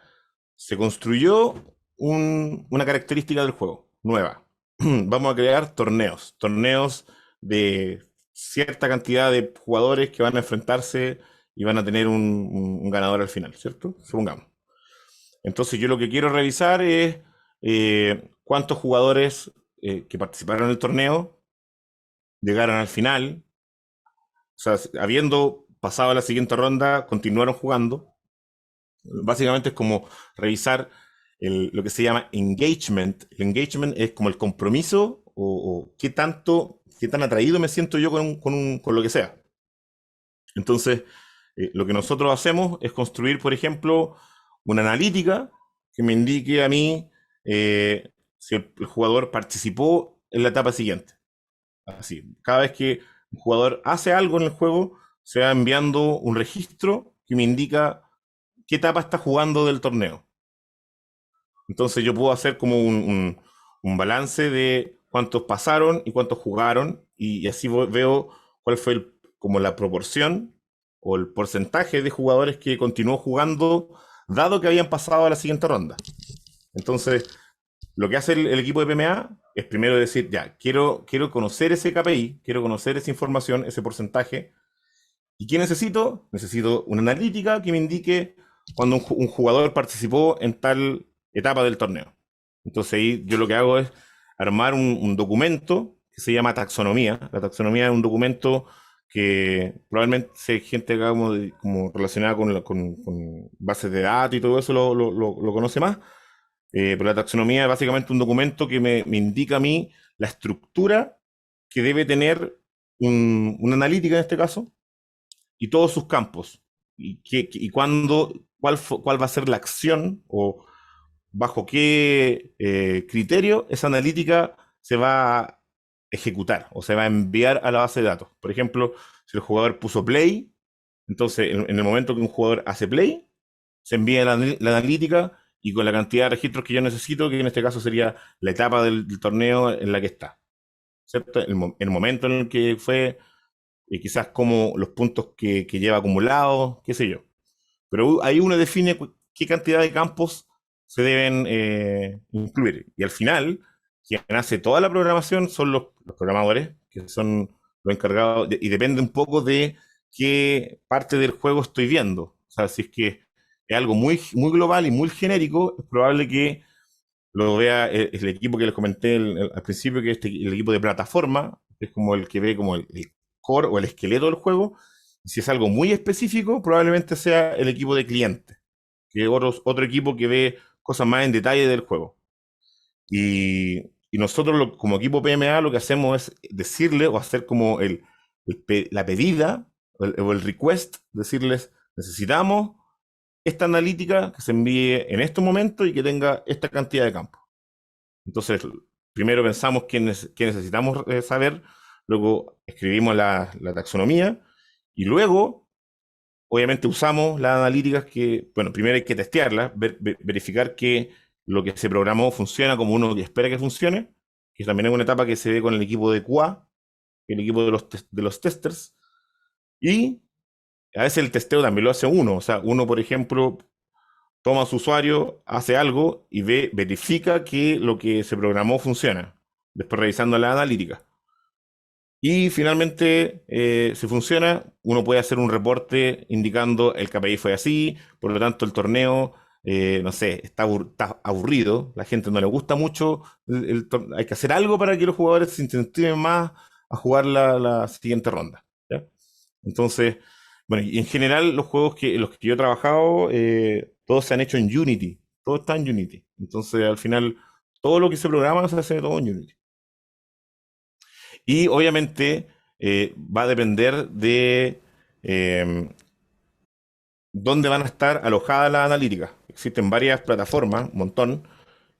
se construyó una característica del juego, nueva. Vamos a crear torneos de cierta cantidad de jugadores que van a enfrentarse y van a tener un ganador al final, ¿cierto? Supongamos. Entonces yo lo que quiero revisar es cuántos jugadores que participaron en el torneo llegaron al final, o sea, habiendo pasado a la siguiente ronda, continuaron jugando. Básicamente es como revisar lo que se llama engagement. El engagement es como el compromiso o qué tan atraído me siento yo con lo que sea. Entonces, lo que nosotros hacemos es construir, por ejemplo, una analítica que me indique a mí si el jugador participó en la etapa siguiente. Así, cada vez que un jugador hace algo en el juego, se va enviando un registro que me indica qué etapa está jugando del torneo. Entonces yo puedo hacer como un balance de cuántos pasaron y cuántos jugaron y así veo cuál fue como la proporción o el porcentaje de jugadores que continuó jugando dado que habían pasado a la siguiente ronda. Entonces, lo que hace el equipo de PMA es primero decir, ya, quiero conocer ese KPI, quiero conocer esa información, ese porcentaje. ¿Y qué necesito? Necesito una analítica que me indique cuando un jugador participó en tal etapa del torneo. Entonces ahí yo lo que hago es armar un documento que se llama taxonomía. La taxonomía es un documento que probablemente si hay gente acá como relacionada con bases de datos y todo eso lo conoce más. Pero la taxonomía es básicamente un documento que me indica a mí la estructura que debe tener una analítica en este caso y todos sus campos y cuál va a ser la acción o bajo qué criterio esa analítica se va a ejecutar o se va a enviar a la base de datos. Por ejemplo, si el jugador puso play, entonces en el momento que un jugador hace play, se envía la analítica y con la cantidad de registros que yo necesito, que en este caso sería la etapa del torneo en la que está, ¿cierto? El momento en el que fue, y quizás como los puntos que lleva acumulados, qué sé yo. Pero ahí uno define qué cantidad de campos se deben incluir. Y al final, quien hace toda la programación son los programadores, que son los encargados, y depende un poco de qué parte del juego estoy viendo. O sea, si es que es algo muy, muy global y muy genérico, es probable que lo vea el equipo que les comenté al principio, que es el equipo de plataforma, que es como el que ve como el core o el esqueleto del juego. Y si es algo muy específico, probablemente sea el equipo de cliente, que es otro equipo que ve cosas más en detalle del juego. Y nosotros como equipo PMA lo que hacemos es decirle o hacer como la pedida o el request, decirles, necesitamos esta analítica que se envíe en este momento y que tenga esta cantidad de campos. Entonces, primero pensamos qué necesitamos saber, luego escribimos la taxonomía y luego, obviamente, usamos las analíticas que, bueno, primero hay que testearlas, verificar que lo que se programó funciona como uno espera que funcione, que también es una etapa que se ve con el equipo de QA, el equipo de los testers, y a veces el testeo también lo hace uno, o sea, uno, por ejemplo, toma a su usuario, hace algo y verifica que lo que se programó funciona, después revisando la analítica. Y finalmente, si funciona, uno puede hacer un reporte indicando el KPI fue así, por lo tanto el torneo, no sé, está aburrido, la gente no le gusta mucho, hay que hacer algo para que los jugadores se incentiven más a jugar la siguiente ronda, ¿ya? Entonces, bueno, y en general los juegos en los que yo he trabajado, todos se han hecho en Unity, todo está en Unity. Entonces, al final, todo lo que se programa se hace todo en Unity. Y obviamente va a depender de dónde van a estar alojadas las analíticas. Existen varias plataformas, un montón,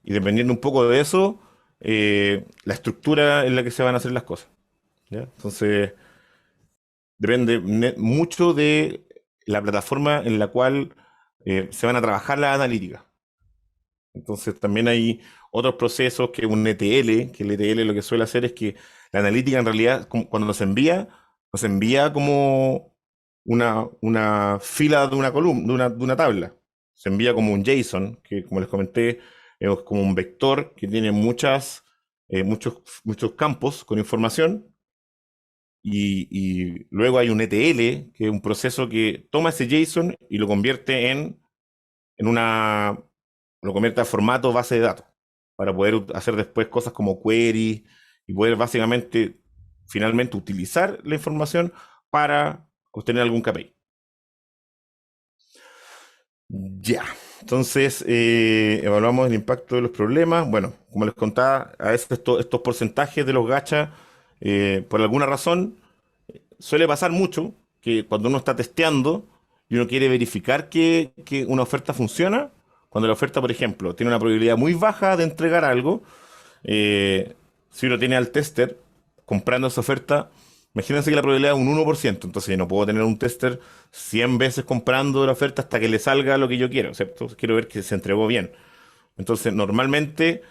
y dependiendo un poco de eso, la estructura en la que se van a hacer las cosas, ¿ya? Entonces, depende mucho de la plataforma en la cual se van a trabajar las analíticas. Entonces también hay otros procesos que un ETL, que el ETL lo que suele hacer es que la analítica en realidad, cuando nos envía como una fila de una columna, de una tabla. Se envía como un JSON, que como les comenté, es como un vector que tiene muchos campos con información. Y luego hay un ETL, que es un proceso que toma ese JSON y lo convierte lo convierte a formato base de datos, para poder hacer después cosas como query y poder básicamente, finalmente, utilizar la información para obtener algún KPI. Ya, entonces evaluamos el impacto de los problemas. Bueno, como les contaba, a veces estos porcentajes de los gachas, por alguna razón, suele pasar mucho que cuando uno está testeando y uno quiere verificar que una oferta funciona, cuando la oferta, por ejemplo, tiene una probabilidad muy baja de entregar algo, eh, si uno tiene al tester comprando esa oferta, imagínense que la probabilidad es un 1%, entonces yo no puedo tener un tester 100 veces comprando la oferta hasta que le salga lo que yo quiero, ¿cierto? Quiero ver que se entregó bien. Entonces, normalmente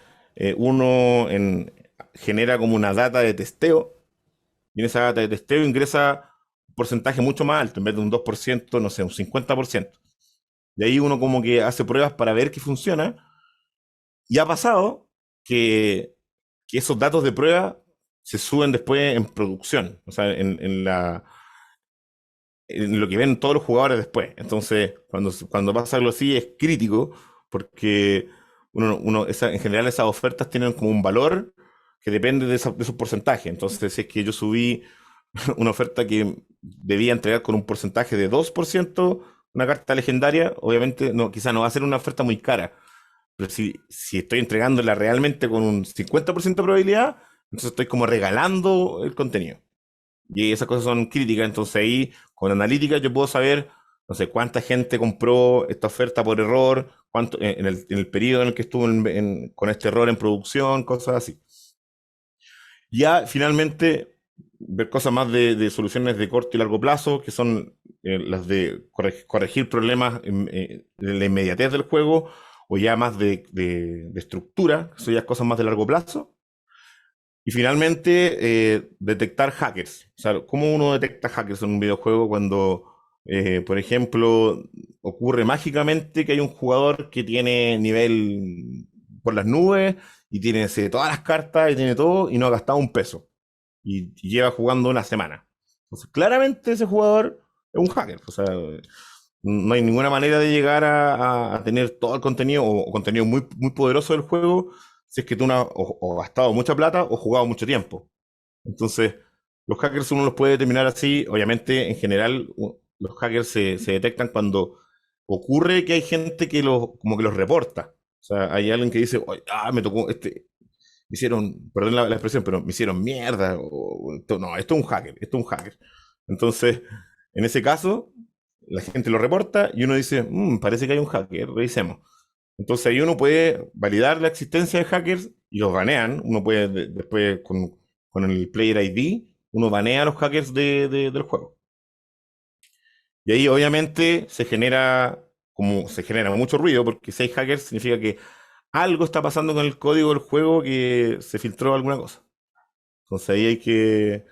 uno genera como una data de testeo y en esa data de testeo ingresa un porcentaje mucho más alto, en vez de un 2%, no sé, un 50%. De ahí uno como que hace pruebas para ver que funciona. Y ha pasado que esos datos de prueba se suben después en producción, o sea, en lo que ven todos los jugadores después. Entonces, cuando pasa algo así es crítico porque en general esas ofertas tienen como un valor que depende de esos porcentajes. Entonces, si es que yo subí una oferta que debía entregar con un porcentaje de 2%, una carta legendaria, obviamente no, quizá no va a ser una oferta muy cara. Pero si estoy entregándola realmente con un 50% de probabilidad, entonces estoy como regalando el contenido. Y esas cosas son críticas, entonces ahí con analítica yo puedo saber, no sé, cuánta gente compró esta oferta por error, cuánto en el periodo en el que estuvo con este error en producción, cosas así. Ya finalmente ver cosas más de soluciones de corto y largo plazo, que son las de corregir problemas en la inmediatez del juego o ya más de estructura, que son ya cosas más de largo plazo. Y finalmente, detectar hackers. O sea, ¿cómo uno detecta hackers en un videojuego cuando, por ejemplo, ocurre mágicamente que hay un jugador que tiene nivel por las nubes y tiene todas las cartas y tiene todo y no ha gastado un peso y lleva jugando una semana? Entonces, claramente ese jugador es un hacker. O sea, no hay ninguna manera de llegar a tener todo el contenido o contenido muy, muy poderoso del juego si es que tú no has o gastado mucha plata o jugado mucho tiempo. Entonces, los hackers uno los puede determinar así. Obviamente, en general, los hackers se detectan cuando ocurre que hay gente que como que los reporta. O sea, hay alguien que dice, "Oye, me tocó me hicieron, perdón la expresión, pero me hicieron mierda. No, esto es un hacker, esto es un hacker". Entonces, en ese caso, la gente lo reporta y uno dice, parece que hay un hacker, revisemos". Entonces ahí uno puede validar la existencia de hackers y los banean. Uno puede después con el Player ID, uno banea a los hackers del juego. Y ahí obviamente se genera mucho ruido, porque si hay hackers significa que algo está pasando con el código del juego, que se filtró alguna cosa. Entonces ahí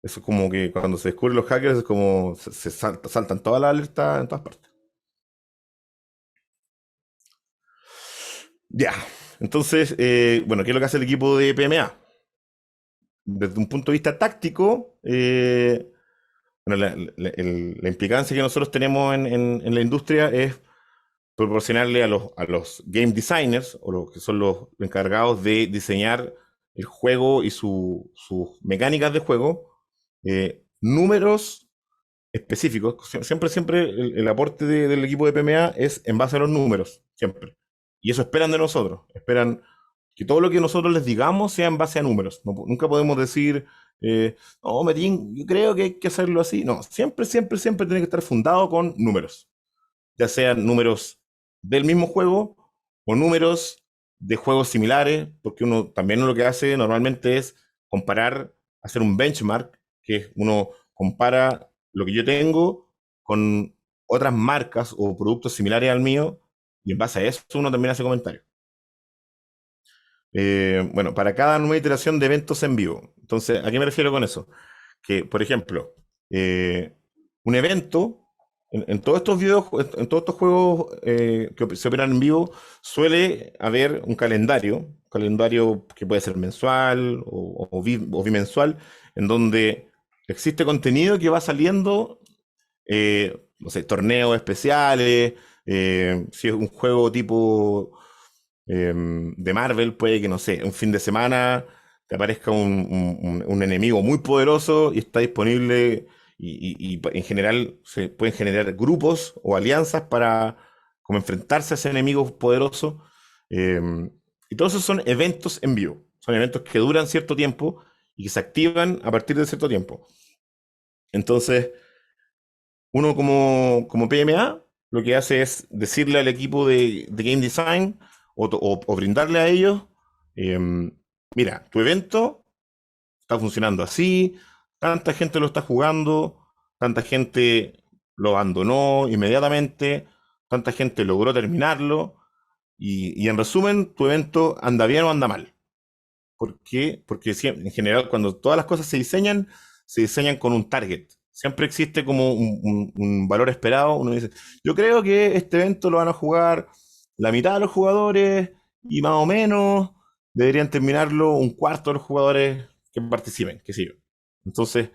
eso es como que cuando se descubren los hackers es como saltan todas las alertas en todas partes. Ya. Entonces, bueno, ¿qué es lo que hace el equipo de PMA? Desde un punto de vista táctico, bueno, la implicancia que nosotros tenemos en la industria es proporcionarle a los game designers, o los que son los encargados de diseñar el juego y sus mecánicas de juego, números específicos. Siempre el aporte del equipo de PMA es en base a los números, siempre. Y eso esperan de nosotros. Esperan que todo lo que nosotros les digamos sea en base a números. Nunca podemos decir, no, Metín, yo creo que hay que hacerlo así. No, siempre tiene que estar fundado con números. Ya sean números del mismo juego o números de juegos similares, porque uno también lo que hace normalmente es comparar, hacer un benchmark, que es uno compara lo que yo tengo con otras marcas o productos similares al mío, y en base a eso uno también hace comentarios. Bueno, para cada nueva iteración de eventos en vivo. Entonces, ¿a qué me refiero con eso? Que, por ejemplo, un evento, en todos estos videos, en todos estos juegos que se operan en vivo, suele haber un calendario que puede ser mensual o bimensual, en donde existe contenido que va saliendo, no sé, torneos especiales. Si es un juego tipo de Marvel, puede que, no sé, un fin de semana te aparezca un enemigo muy poderoso y está disponible, y en general se pueden generar grupos o alianzas para como enfrentarse a ese enemigo poderoso. eh, y todos esos son eventos en vivo, son eventos que duran cierto tiempo y que se activan a partir de cierto tiempo. Entonces, uno como PMA lo que hace es decirle al equipo de Game Design o brindarle a ellos, mira, tu evento está funcionando así, tanta gente lo está jugando, tanta gente lo abandonó inmediatamente, tanta gente logró terminarlo, y en resumen, tu evento anda bien o anda mal. ¿Por qué? Porque en general, cuando todas las cosas se diseñan con un target. Siempre existe como un valor esperado. Uno dice, yo creo que este evento lo van a jugar la mitad de los jugadores y más o menos deberían terminarlo un cuarto de los jugadores que participen, qué sé yo. Entonces,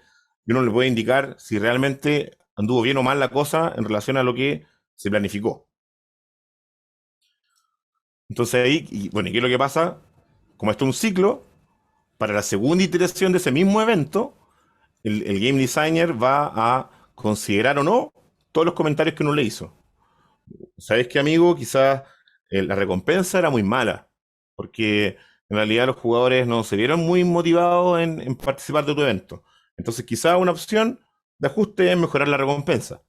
uno le puede indicar si realmente anduvo bien o mal la cosa en relación a lo que se planificó. Entonces ahí, y bueno, ¿y qué es lo que pasa? Como esto es un ciclo, para la segunda iteración de ese mismo evento, el game designer va a considerar o no todos los comentarios que uno le hizo. ¿Sabes qué, amigo? Quizás la recompensa era muy mala, porque en realidad los jugadores no se vieron muy motivados en participar de tu evento. Entonces, quizás una opción de ajuste es mejorar la recompensa.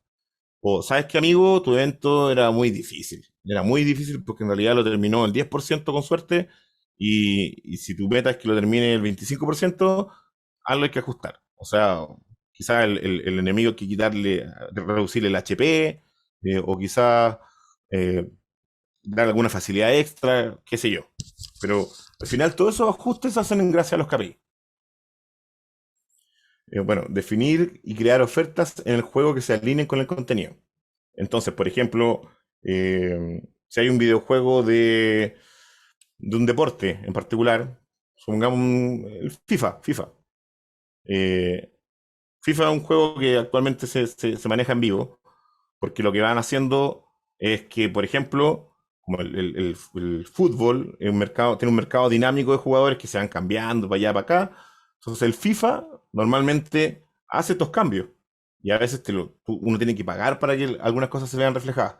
O, ¿sabes qué, amigo? Tu evento era muy difícil. Era muy difícil porque en realidad lo terminó el 10% con suerte, y si tu meta es que lo termine el 25%, algo hay que ajustar. O sea, quizás el enemigo hay que quitarle, reducirle el HP, o quizás dar alguna facilidad extra, qué sé yo. Pero al final todos esos ajustes se hacen en gracia a los KPI. Bueno, definir y crear ofertas en el juego que se alineen con el contenido. Entonces, por ejemplo, si hay un videojuego de un deporte en particular, supongamos el FIFA. Eh, FIFA es un juego que actualmente se maneja en vivo, porque lo que van haciendo es que, por ejemplo, como el fútbol es un mercado, tiene un mercado dinámico de jugadores que se van cambiando para allá, para acá. Entonces el FIFA normalmente hace estos cambios. Y a veces uno tiene que pagar para que algunas cosas se vean reflejadas.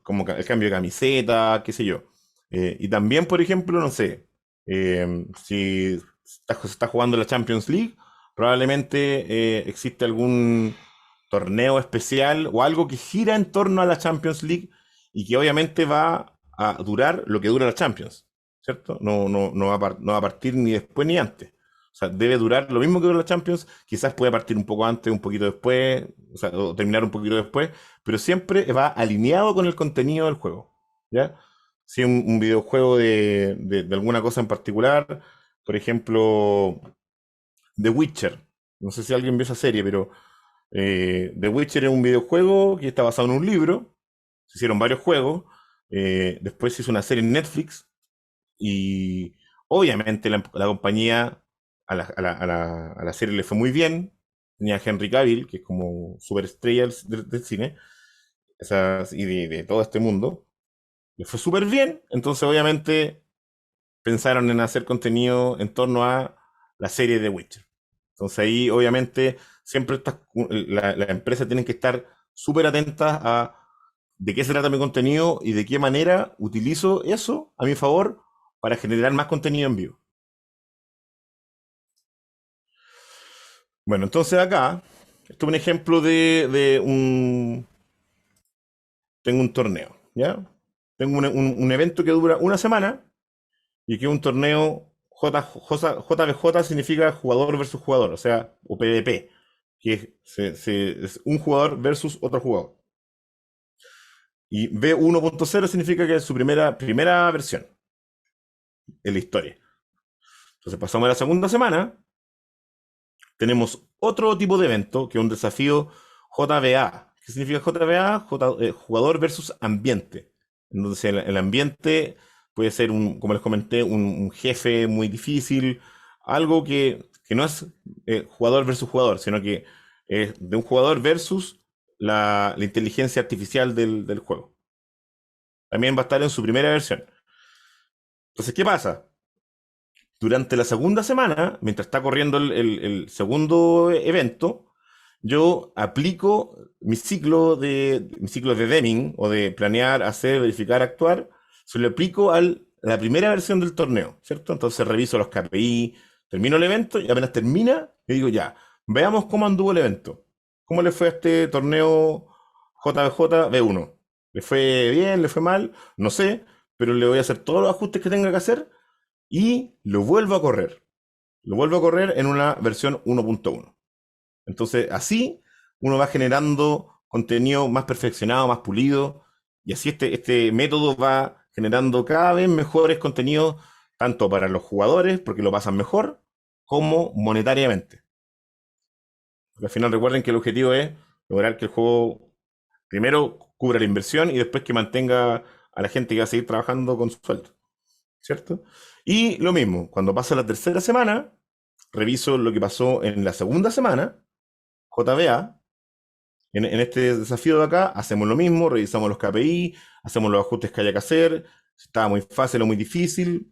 Como el cambio de camiseta, qué sé yo. Y también, por ejemplo, no sé, si se está jugando la Champions League, probablemente existe algún torneo especial o algo que gira en torno a la Champions League y que obviamente va a durar lo que dura la Champions, ¿cierto? No va a partir ni después ni antes. O sea, debe durar lo mismo que dura la Champions, quizás puede partir un poco antes, un poquito después, o sea, o terminar un poquito después, pero siempre va alineado con el contenido del juego, ¿ya? Si un videojuego de alguna cosa en particular, por ejemplo, The Witcher, no sé si alguien vio esa serie, pero The Witcher es un videojuego que está basado en un libro. Se hicieron varios juegos. Después se hizo una serie en Netflix. Y obviamente la compañía a la serie le fue muy bien. Tenía a Henry Cavill, que es como superestrella del cine y de todo este mundo. Le fue súper bien. Entonces, obviamente, pensaron en hacer contenido en torno a la serie de Witcher. Entonces ahí obviamente siempre la empresa tienen que estar súper atentas a de qué se trata mi contenido y de qué manera utilizo eso a mi favor para generar más contenido en vivo. Bueno, entonces acá, esto es un ejemplo tengo un torneo, ¿ya? Tengo un evento que dura una semana y que es un torneo JVJ significa jugador versus jugador, o sea, o PvP, que es un jugador versus otro jugador. Y B1.0 significa que es su primera versión en la historia. Entonces pasamos a la segunda semana, tenemos otro tipo de evento, que es un desafío JVA. ¿Qué significa JVA? Jugador versus ambiente. Entonces el ambiente puede ser, como les comenté, un jefe muy difícil, algo que no es jugador versus jugador, sino que es de un jugador versus la inteligencia artificial del juego. También va a estar en su primera versión. Entonces, ¿qué pasa? Durante la segunda semana, mientras está corriendo el segundo evento, yo aplico mi ciclo de Deming, o de planear, hacer, verificar, actuar, se lo aplico a la primera versión del torneo, ¿cierto? Entonces reviso los KPI, termino el evento y apenas termina, le digo ya, veamos cómo anduvo el evento. ¿Cómo le fue a este torneo JBJ B1? ¿Le fue bien? ¿Le fue mal? No sé, pero le voy a hacer todos los ajustes que tenga que hacer y lo vuelvo a correr. Lo vuelvo a correr en una versión 1.1. Entonces, así uno va generando contenido más perfeccionado, más pulido, y así este método va generando cada vez mejores contenidos, tanto para los jugadores, porque lo pasan mejor, como monetariamente. Porque al final recuerden que el objetivo es lograr que el juego primero cubra la inversión y después que mantenga a la gente que va a seguir trabajando con su sueldo, ¿cierto? Y lo mismo, cuando pasa la tercera semana, reviso lo que pasó en la segunda semana, JBA. En este desafío de acá, hacemos lo mismo, revisamos los KPI, hacemos los ajustes que haya que hacer, si estaba muy fácil o muy difícil,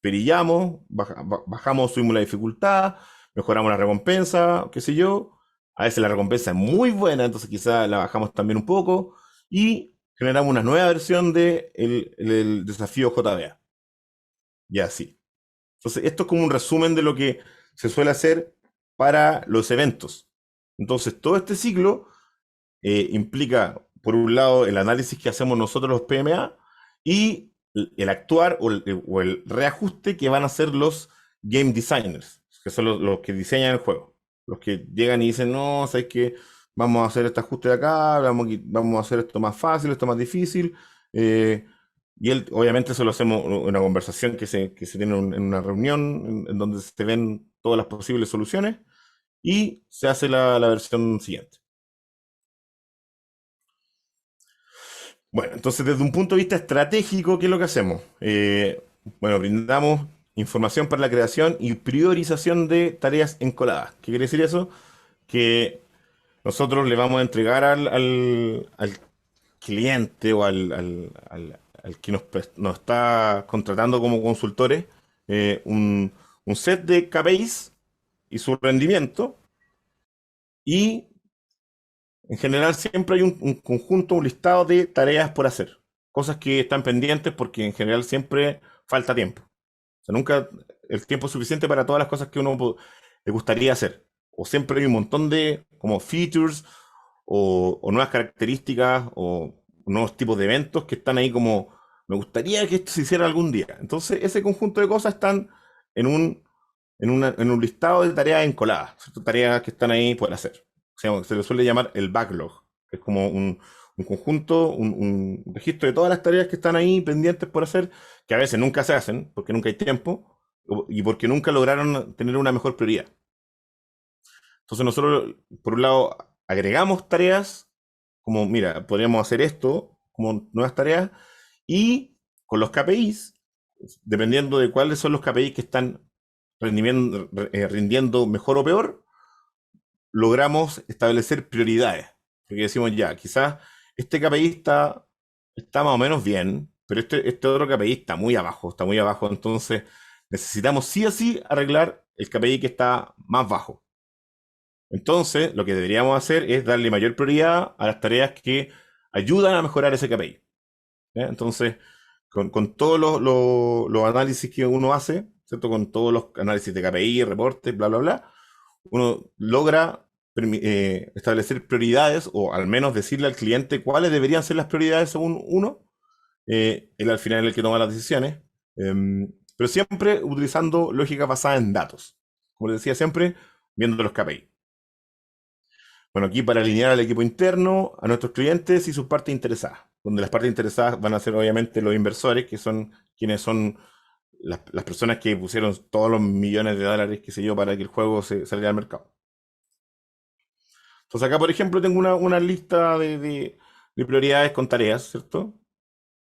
perillamos, bajamos, subimos la dificultad, mejoramos la recompensa, qué sé yo. A veces la recompensa es muy buena, entonces quizá la bajamos también un poco y generamos una nueva versión del desafío JBA. Y así. Entonces, esto es como un resumen de lo que se suele hacer para los eventos. Entonces, todo este ciclo implica, por un lado, el análisis que hacemos nosotros los PMA y el actuar o el reajuste que van a hacer los game designers, que son los que diseñan el juego. Los que llegan y dicen, no, ¿sabes qué? Vamos a hacer este ajuste de acá, vamos a hacer esto más fácil, esto más difícil. Y él, obviamente, eso lo hacemos en una conversación que se tiene en una reunión en donde se ven todas las posibles soluciones y se hace la versión siguiente. Bueno, entonces desde un punto de vista estratégico, ¿qué es lo que hacemos? Bueno, brindamos información para la creación y priorización de tareas encoladas. ¿Qué quiere decir eso? Que nosotros le vamos a entregar al cliente o al que nos está contratando como consultores un set de KPIs y su rendimiento, y en general siempre hay un conjunto, un listado de tareas por hacer, cosas que están pendientes porque en general siempre falta tiempo. O sea, nunca el tiempo es suficiente para todas las cosas que uno le gustaría hacer. O siempre hay un montón de como features o nuevas características o nuevos tipos de eventos que están ahí como, me gustaría que esto se hiciera algún día. Entonces, ese conjunto de cosas están en un listado de tareas encoladas, ¿cierto? Tareas que están ahí por hacer. O sea, se le suele llamar el backlog, que es como un conjunto, un registro de todas las tareas que están ahí pendientes por hacer, que a veces nunca se hacen, porque nunca hay tiempo, y porque nunca lograron tener una mejor prioridad. Entonces nosotros, por un lado, agregamos tareas, como, mira, podríamos hacer esto, como nuevas tareas, y con los KPIs, dependiendo de cuáles son los KPIs que están rindiendo mejor o peor, logramos establecer prioridades. Porque decimos, ya, quizás este KPI está más o menos bien, pero este otro KPI está muy abajo, entonces necesitamos sí o sí arreglar el KPI que está más bajo. Entonces, lo que deberíamos hacer es darle mayor prioridad a las tareas que ayudan a mejorar ese KPI. ¿Ya? Entonces, con todos los análisis que uno hace, ¿cierto? Con todos los análisis de KPI, reportes, bla, bla, bla, uno logra establecer prioridades o al menos decirle al cliente cuáles deberían ser las prioridades según uno. Él al final es el que toma las decisiones, pero siempre utilizando lógica basada en datos. Como les decía, siempre viendo los KPI. Bueno, aquí para alinear al equipo interno, a nuestros clientes y sus partes interesadas, donde las partes interesadas van a ser obviamente los inversores, que son quienes son las personas que pusieron todos los millones de dólares, qué sé yo, para que el juego saliera al mercado. Entonces acá, por ejemplo, tengo una lista de prioridades con tareas, ¿cierto?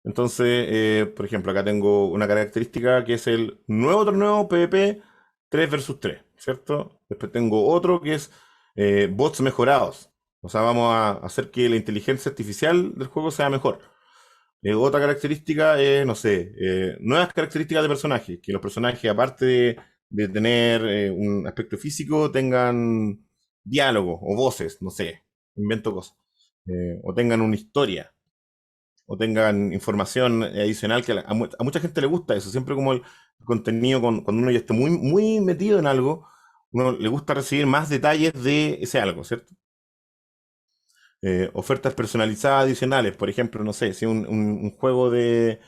Entonces, por ejemplo, acá tengo una característica que es el nuevo torneo PvP 3 versus 3, ¿cierto? Después tengo otro que es bots mejorados. O sea, vamos a hacer que la inteligencia artificial del juego sea mejor. Otra característica es, no sé, nuevas características de personajes. Que los personajes, aparte de tener un aspecto físico, tengan diálogos o voces, no sé, invento cosas. O tengan una historia o tengan información adicional que a mucha gente le gusta eso. Siempre como el contenido, cuando uno ya está muy, muy metido en algo, uno le gusta recibir más detalles de ese algo, ¿cierto? Ofertas personalizadas adicionales, por ejemplo, no sé, si un juego de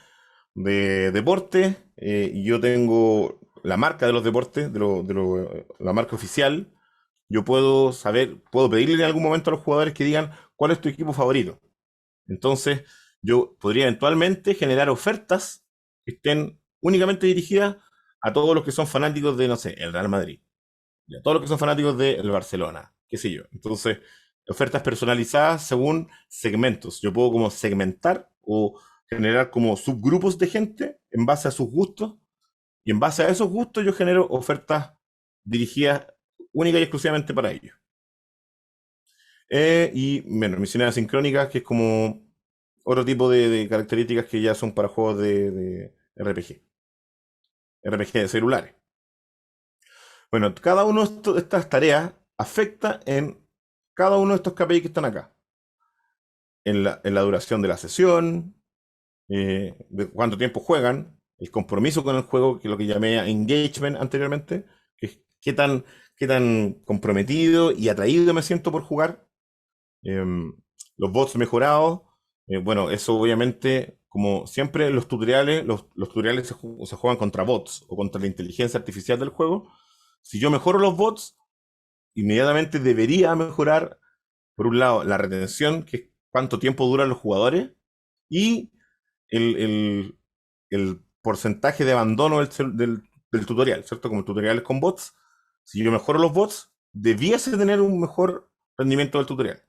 deporte y yo tengo la marca de los deportes, la marca oficial, yo puedo pedirle en algún momento a los jugadores que digan cuál es tu equipo favorito. Entonces, yo podría eventualmente generar ofertas que estén únicamente dirigidas a todos los que son fanáticos de, no sé, el Real Madrid, y a todos los que son fanáticos del Barcelona, qué sé yo. Entonces, ofertas personalizadas según segmentos. Yo puedo como segmentar o generar como subgrupos de gente en base a sus gustos, y en base a esos gustos yo genero ofertas dirigidas única y exclusivamente para ellos. Y bueno, misiones asincrónicas, que es como otro tipo de características que ya son para juegos de RPG de celulares. Bueno, cada una de estas tareas afecta en cada uno de estos KPI que están acá. En la duración de la sesión, de cuánto tiempo juegan, el compromiso con el juego, que es lo que llamé engagement anteriormente, que es qué tan comprometido y atraído me siento por jugar. Los bots mejorados, bueno, eso obviamente, como siempre, los tutoriales se juegan contra bots o contra la inteligencia artificial del juego. Si yo mejoro los bots, inmediatamente debería mejorar, por un lado, la retención, que es cuánto tiempo duran los jugadores, y el porcentaje de abandono del tutorial, ¿cierto? Como el tutorial es con bots, si yo mejoro los bots, debiese tener un mejor rendimiento del tutorial.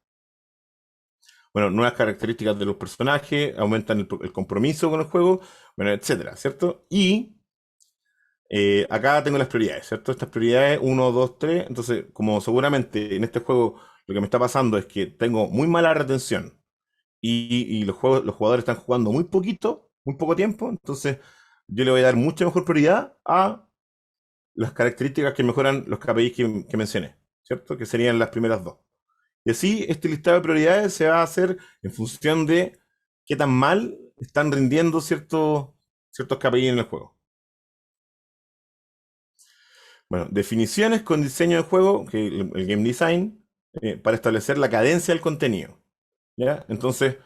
Bueno, nuevas características de los personajes, aumentan el compromiso con el juego, bueno, etcétera, ¿cierto? Y acá tengo las prioridades, ¿cierto? Estas prioridades, 1, 2, 3. Entonces, como seguramente en este juego lo que me está pasando es que tengo muy mala retención y los jugadores están jugando muy poquito, muy poco tiempo, entonces yo le voy a dar mucha mejor prioridad a las características que mejoran los KPIs que mencioné, ¿cierto? Que serían las primeras dos. Y así este listado de prioridades se va a hacer en función de qué tan mal están rindiendo ciertos KPIs en el juego. Bueno, definiciones con diseño de juego, que el game design, para establecer la cadencia del contenido. ¿Ya? Entonces,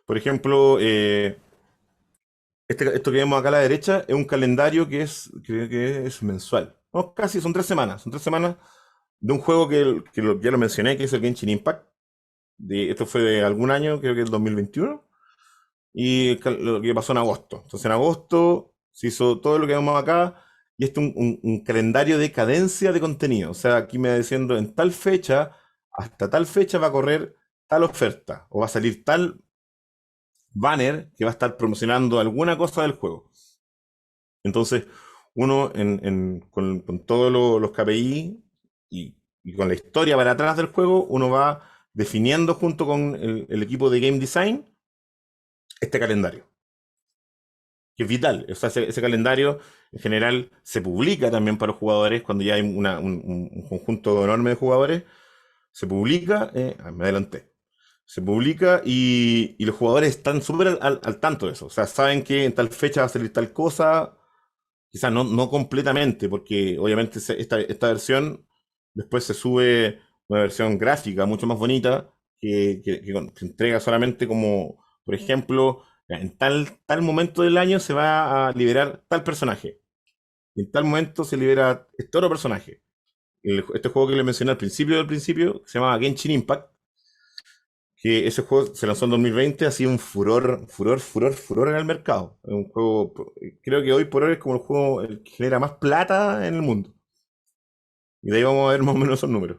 por ejemplo, esto que vemos acá a la derecha es un calendario creo que es mensual. No, casi son 3 semanas. Son 3 semanas de un juego ya lo mencioné, que es el Genshin Impact. Esto fue de algún año, creo que el 2021. Y lo que pasó en agosto. Entonces en agosto se hizo todo lo que vemos acá. Y este es un calendario de cadencia de contenido. O sea, aquí me va diciendo en tal fecha, hasta tal fecha va a correr tal oferta. O va a salir tal banner que va a estar promocionando alguna cosa del juego. Entonces, uno con todos los KPI y con la historia para atrás del juego, uno va definiendo junto con el equipo de Game Design este calendario, que es vital. O sea, ese calendario en general se publica también para los jugadores cuando ya hay un conjunto enorme de jugadores. Se publica, me adelanté. Se publica y los jugadores están súper al tanto de eso. O sea, saben que en tal fecha va a salir tal cosa. Quizás no completamente, porque obviamente esta versión después se sube una versión gráfica mucho más bonita que entrega solamente como, por ejemplo, ya, en tal momento del año se va a liberar tal personaje. Y en tal momento se libera este otro personaje. Este juego que le mencioné al principio del principio, se llama Genshin Impact, que ese juego se lanzó en 2020, ha sido un furor, furor, furor, furor en el mercado. Es un juego, creo que hoy por hoy es como el juego que genera más plata en el mundo. Y de ahí vamos a ver más o menos esos números.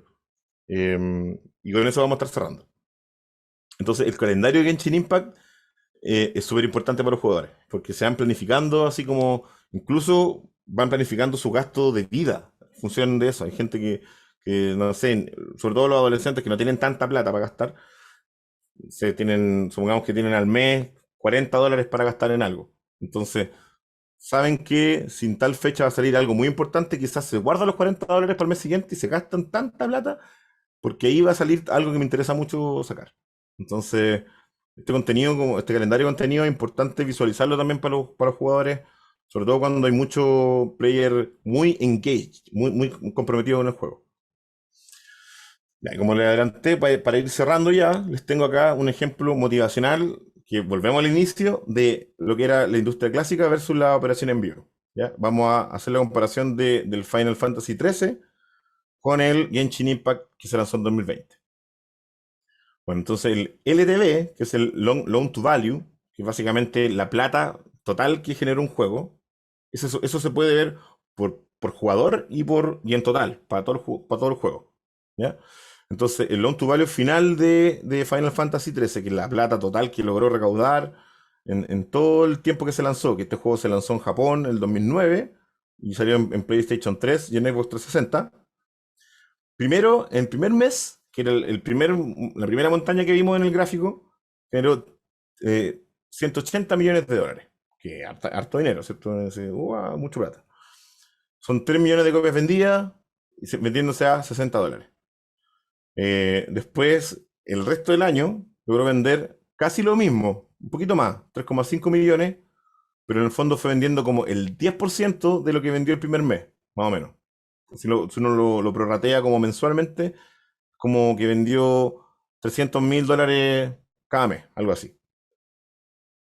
Y con eso vamos a estar cerrando. Entonces, el calendario de Genshin Impact es súper importante para los jugadores, porque se van planificando así como, incluso van planificando su gasto de vida en función de eso. Hay gente que no sé, sobre todo los adolescentes que no tienen tanta plata para gastar, supongamos que tienen al mes $40 para gastar en algo. Entonces, saben que sin tal fecha va a salir algo muy importante, quizás se guardan los $40 para el mes siguiente y se gastan tanta plata porque ahí va a salir algo que me interesa mucho sacar. Entonces, este calendario de contenido es importante visualizarlo también para los jugadores, sobre todo cuando hay mucho player muy engaged, muy comprometido con el juego. Ya, y como les adelanté, para ir cerrando ya, les tengo acá un ejemplo motivacional que volvemos al inicio de lo que era la industria clásica versus la operación en vivo. ¿Ya? Vamos a hacer la comparación del Final Fantasy XIII con el Genshin Impact que se lanzó en 2020. Bueno, entonces el LTV, que es el Loan to Value, que es básicamente la plata total que genera un juego, eso se puede ver por jugador y en total, para todo el juego. ¿Ya? Entonces, el loan to value final de Final Fantasy XIII, que es la plata total que logró recaudar en todo el tiempo que se lanzó, que este juego se lanzó en Japón en el 2009 y salió en PlayStation 3 y en Xbox 360. Primero, en el primer mes, que era la primera montaña que vimos en el gráfico, generó $180 millones, que harto dinero, ¿cierto? Mucho plata. Son 3 millones de copias vendidas, vendiéndose a $60. Después, el resto del año, logró vender casi lo mismo, un poquito más, 3,5 millones, pero en el fondo fue vendiendo como el 10% de lo que vendió el primer mes, más o menos. Si uno lo prorratea como mensualmente, como que vendió $300.000 cada mes, algo así.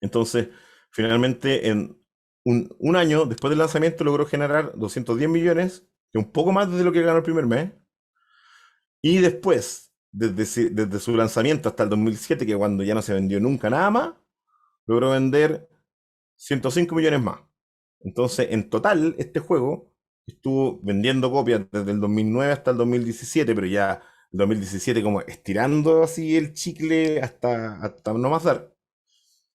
Entonces, finalmente, en un año después del lanzamiento, logró generar 210 millones, que es un poco más de lo que ganó el primer mes. Y después, desde su lanzamiento hasta el 2007, que cuando ya no se vendió nunca nada más, logró vender 105 millones más. Entonces, en total, este juego estuvo vendiendo copias desde el 2009 hasta el 2017, pero ya el 2017 como estirando así el chicle hasta no más dar.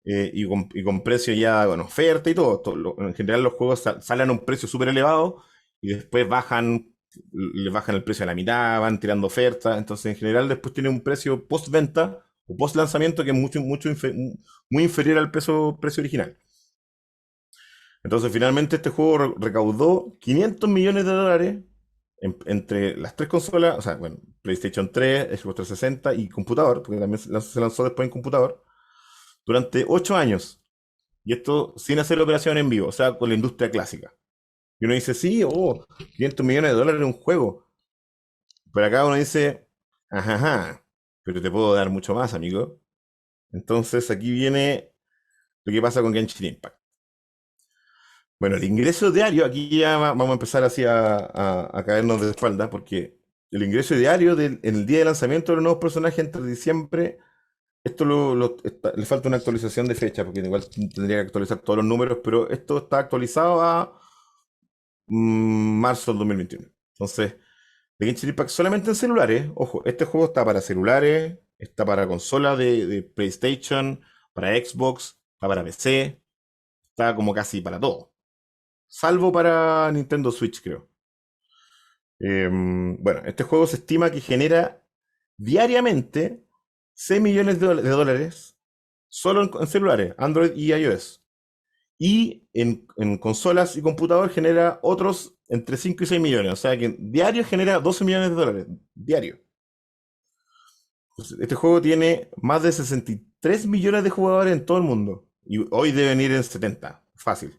Y con precio ya con oferta y todo. En general los juegos salen a un precio súper elevado y después le bajan el precio a la mitad, van tirando ofertas. Entonces en general después tiene un precio post-venta o post-lanzamiento que es muy inferior al precio original. Entonces finalmente este juego recaudó 500 millones de dólares entre las tres consolas, o sea, bueno, PlayStation 3, Xbox 360 y computador, porque también se lanzó después en computador, durante 8 años. Y esto sin hacer operación en vivo, o sea, con la industria clásica. Y uno dice, sí, 500 millones de dólares en un juego. Pero acá uno dice, ajá, ajá, pero te puedo dar mucho más, amigo. Entonces aquí viene lo que pasa con Genshin Impact. Bueno, el ingreso diario, aquí ya vamos a empezar así a caernos de espalda, porque el ingreso diario en el día de lanzamiento de los nuevos personajes entre diciembre, esto le falta una actualización de fecha, porque igual tendría que actualizar todos los números, pero esto está actualizado a marzo del 2021. Entonces, The Genshin Impact solamente en celulares, ojo, este juego está para celulares, está para consola de PlayStation, para Xbox, está para PC, está como casi para todo. Salvo para Nintendo Switch, creo. Bueno, este juego se estima que genera diariamente 6 millones de dólares solo en celulares, Android y iOS. Y en consolas y computador genera otros entre 5 y 6 millones. O sea que diario genera 12 millones de dólares. Diario. Entonces, este juego tiene más de 63 millones de jugadores en todo el mundo. Y hoy deben ir en 70. Fácil.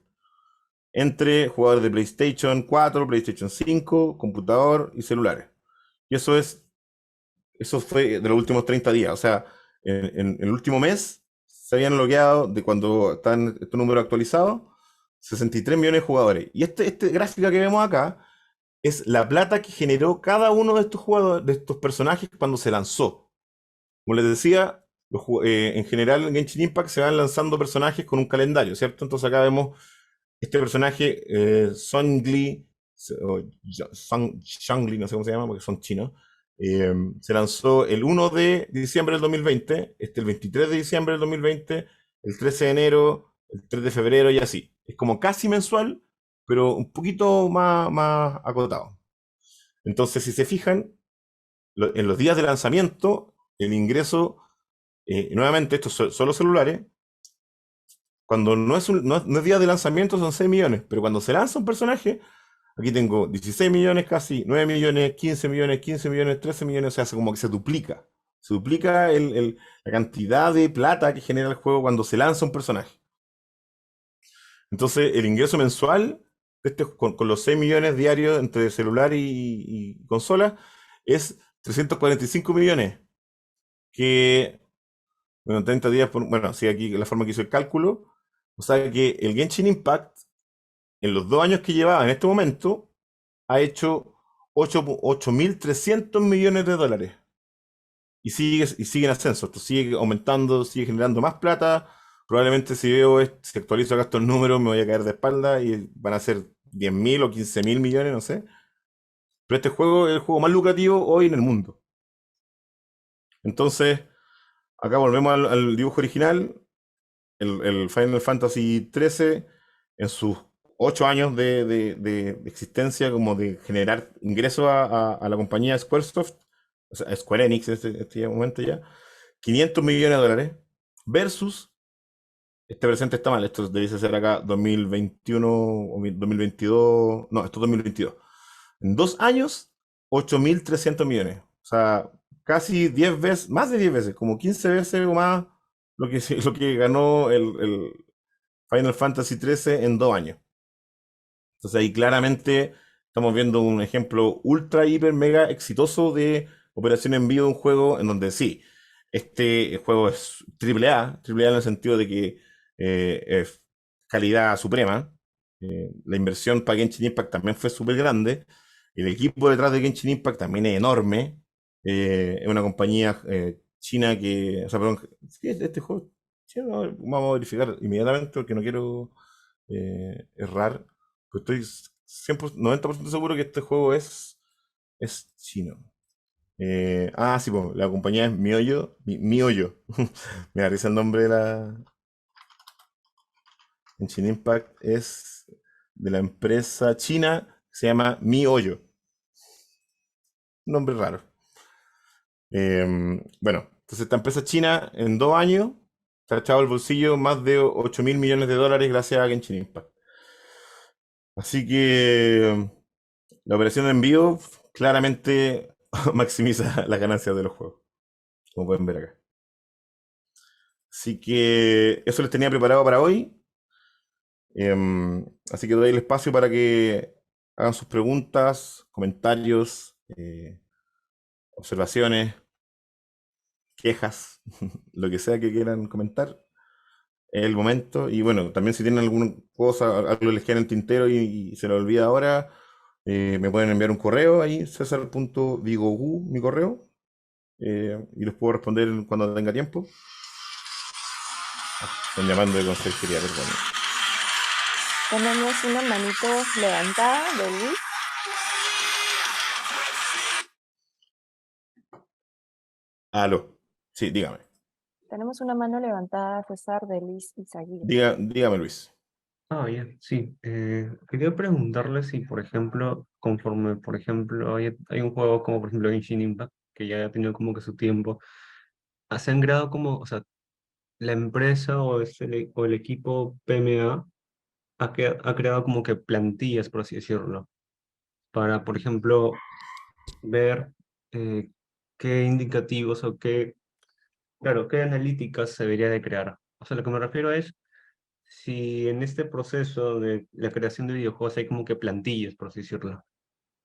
Entre jugadores de PlayStation 4, PlayStation 5, computador y celulares. Y eso fue de los últimos 30 días. O sea, en el último mes se habían logueado, de cuando están estos números actualizados, 63 millones de jugadores. Y este gráfica que vemos acá es la plata que generó cada uno de estos jugadores, de estos personajes cuando se lanzó. Como les decía, en general en Genshin Impact se van lanzando personajes con un calendario, ¿cierto? Entonces acá vemos este personaje, Zhongli, o Zhongli, no sé cómo se llama porque son chinos, se lanzó el 1 de diciembre del 2020, el 23 de diciembre del 2020, el 13 de enero, el 3 de febrero y así. Es como casi mensual, pero un poquito más acotado. Entonces, si se fijan, en los días de lanzamiento, el ingreso, nuevamente, estos son solo celulares, cuando no es día de lanzamiento son 6 millones, pero cuando se lanza un personaje, aquí tengo 16 millones casi, 9 millones, 15 millones, 15 millones, 13 millones, o sea, como que se duplica. Se duplica la cantidad de plata que genera el juego cuando se lanza un personaje. Entonces, el ingreso mensual, con los 6 millones diarios entre celular y consola, es 345 millones, que, bueno, 30 días bueno, sí, aquí la forma que hizo el cálculo, o sea que el Genshin Impact, en los 2 años que llevaba en este momento, ha hecho 8.300 millones de dólares. Y sigue en ascenso, esto sigue aumentando, sigue generando más plata. Probablemente si actualizo acá estos números me voy a caer de espalda y van a ser 10.000 o 15.000 millones, no sé. Pero este juego es el juego más lucrativo hoy en el mundo. Entonces, acá volvemos al dibujo original. El Final Fantasy XIII, en sus 8 años de existencia, como de generar ingresos a la compañía Squaresoft, o sea, Square Enix en este momento ya, 500 millones de dólares, versus, este presente está mal, esto debiese ser acá 2021 o 2022, no, esto es 2022. En 2 años, 8.300 millones. O sea, casi 10 veces, más de 10 veces, como 15 veces o más lo que ganó el Final Fantasy XIII en 2 años. Entonces ahí claramente estamos viendo un ejemplo ultra, hiper, mega exitoso de operación en vivo de un juego en donde sí, este juego es triple A en el sentido de que es calidad suprema. La inversión para Genshin Impact también fue súper grande. El equipo detrás de Genshin Impact también es enorme. Es una compañía china que, o sea, perdón, sí, este juego Sí, vamos a verificar inmediatamente porque no quiero errar. Pero estoy 100%, 90% seguro que este juego es chino. Sí, pues, la compañía es MiHoYo. MiHoYo. Me da risa el nombre de la. Genshin Impact es de la empresa china que se llama MiHoYo. Nombre raro. Bueno, entonces esta empresa china en 2 años se ha echado al bolsillo más de 8.000 millones de dólares gracias a Genshin Impact. Así que la operación de envío claramente maximiza las ganancias de los juegos, como pueden ver acá. Así que eso les tenía preparado para hoy. Así que doy el espacio para que hagan sus preguntas, comentarios, observaciones, quejas, lo que sea que quieran comentar. Es el momento. Y bueno, también si tienen alguna cosa, algo les queda en el tintero y se lo olvida ahora, me pueden enviar un correo ahí, cesar.vigogu, mi correo, y les puedo responder cuando tenga tiempo. Están llamando de consejería, perdón. Tenemos una manito levantada de Luis. Aló. Sí, dígame. Tenemos una mano levantada, César, de Luis Izaguirre. Dígame, Luis. Ya, sí. Quería preguntarle si, por ejemplo, conforme, por ejemplo, hay un juego como, por ejemplo, Genshin Impact, que ya ha tenido como que su tiempo, ¿se han creado como, o sea, la empresa o el equipo PMA ha creado como que plantillas, por así decirlo, para, por ejemplo, ver eh, qué indicativos o claro, qué analíticas se debería de crear? O sea, lo que me refiero es si en este proceso de la creación de videojuegos hay como que plantillas, por así decirlo,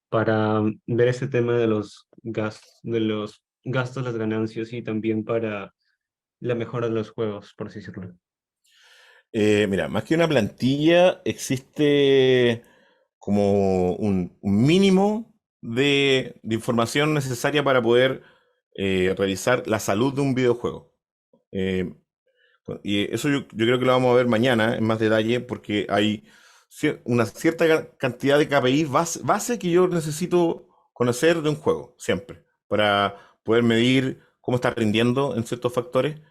para ver ese tema de los gastos, las ganancias y también para la mejora de los juegos, por así decirlo. Mira, más que una plantilla, existe como un mínimo de información necesaria para poder revisar la salud de un videojuego. Eh, y eso yo creo que lo vamos a ver mañana en más detalle porque hay una cierta cantidad de KPIs base que yo necesito conocer de un juego, siempre, para poder medir cómo está rindiendo en ciertos factores.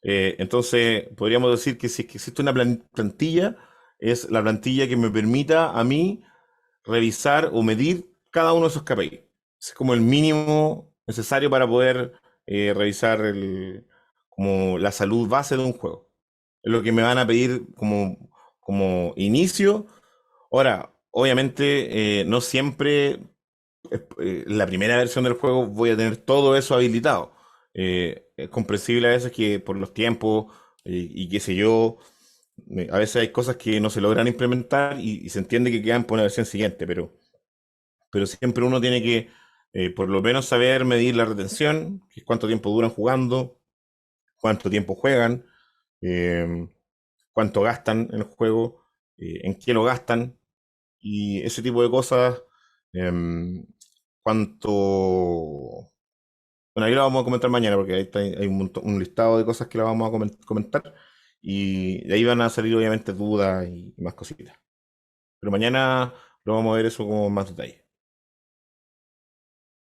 Entonces, podríamos decir que si es que existe una plantilla, es la plantilla que me permita a mí revisar o medir cada uno de esos KPI. Es como el mínimo necesario para poder revisar como la salud base de un juego. Es lo que me van a pedir como inicio. Ahora, obviamente, no siempre la primera versión del juego voy a tener todo eso habilitado. Es comprensible a veces que por los tiempos y qué sé yo, a veces hay cosas que no se logran implementar y se entiende que quedan por una versión siguiente, pero siempre uno tiene que por lo menos saber medir la retención, que es cuánto tiempo duran jugando, cuánto tiempo juegan, eh, cuánto gastan en el juego, en qué lo gastan y ese tipo de cosas. em, cuánto Bueno, ahí lo vamos a comentar mañana porque ahí hay un listado de cosas que la vamos a comentar y de ahí van a salir obviamente dudas y más cositas. Pero mañana lo vamos a ver eso con más detalle.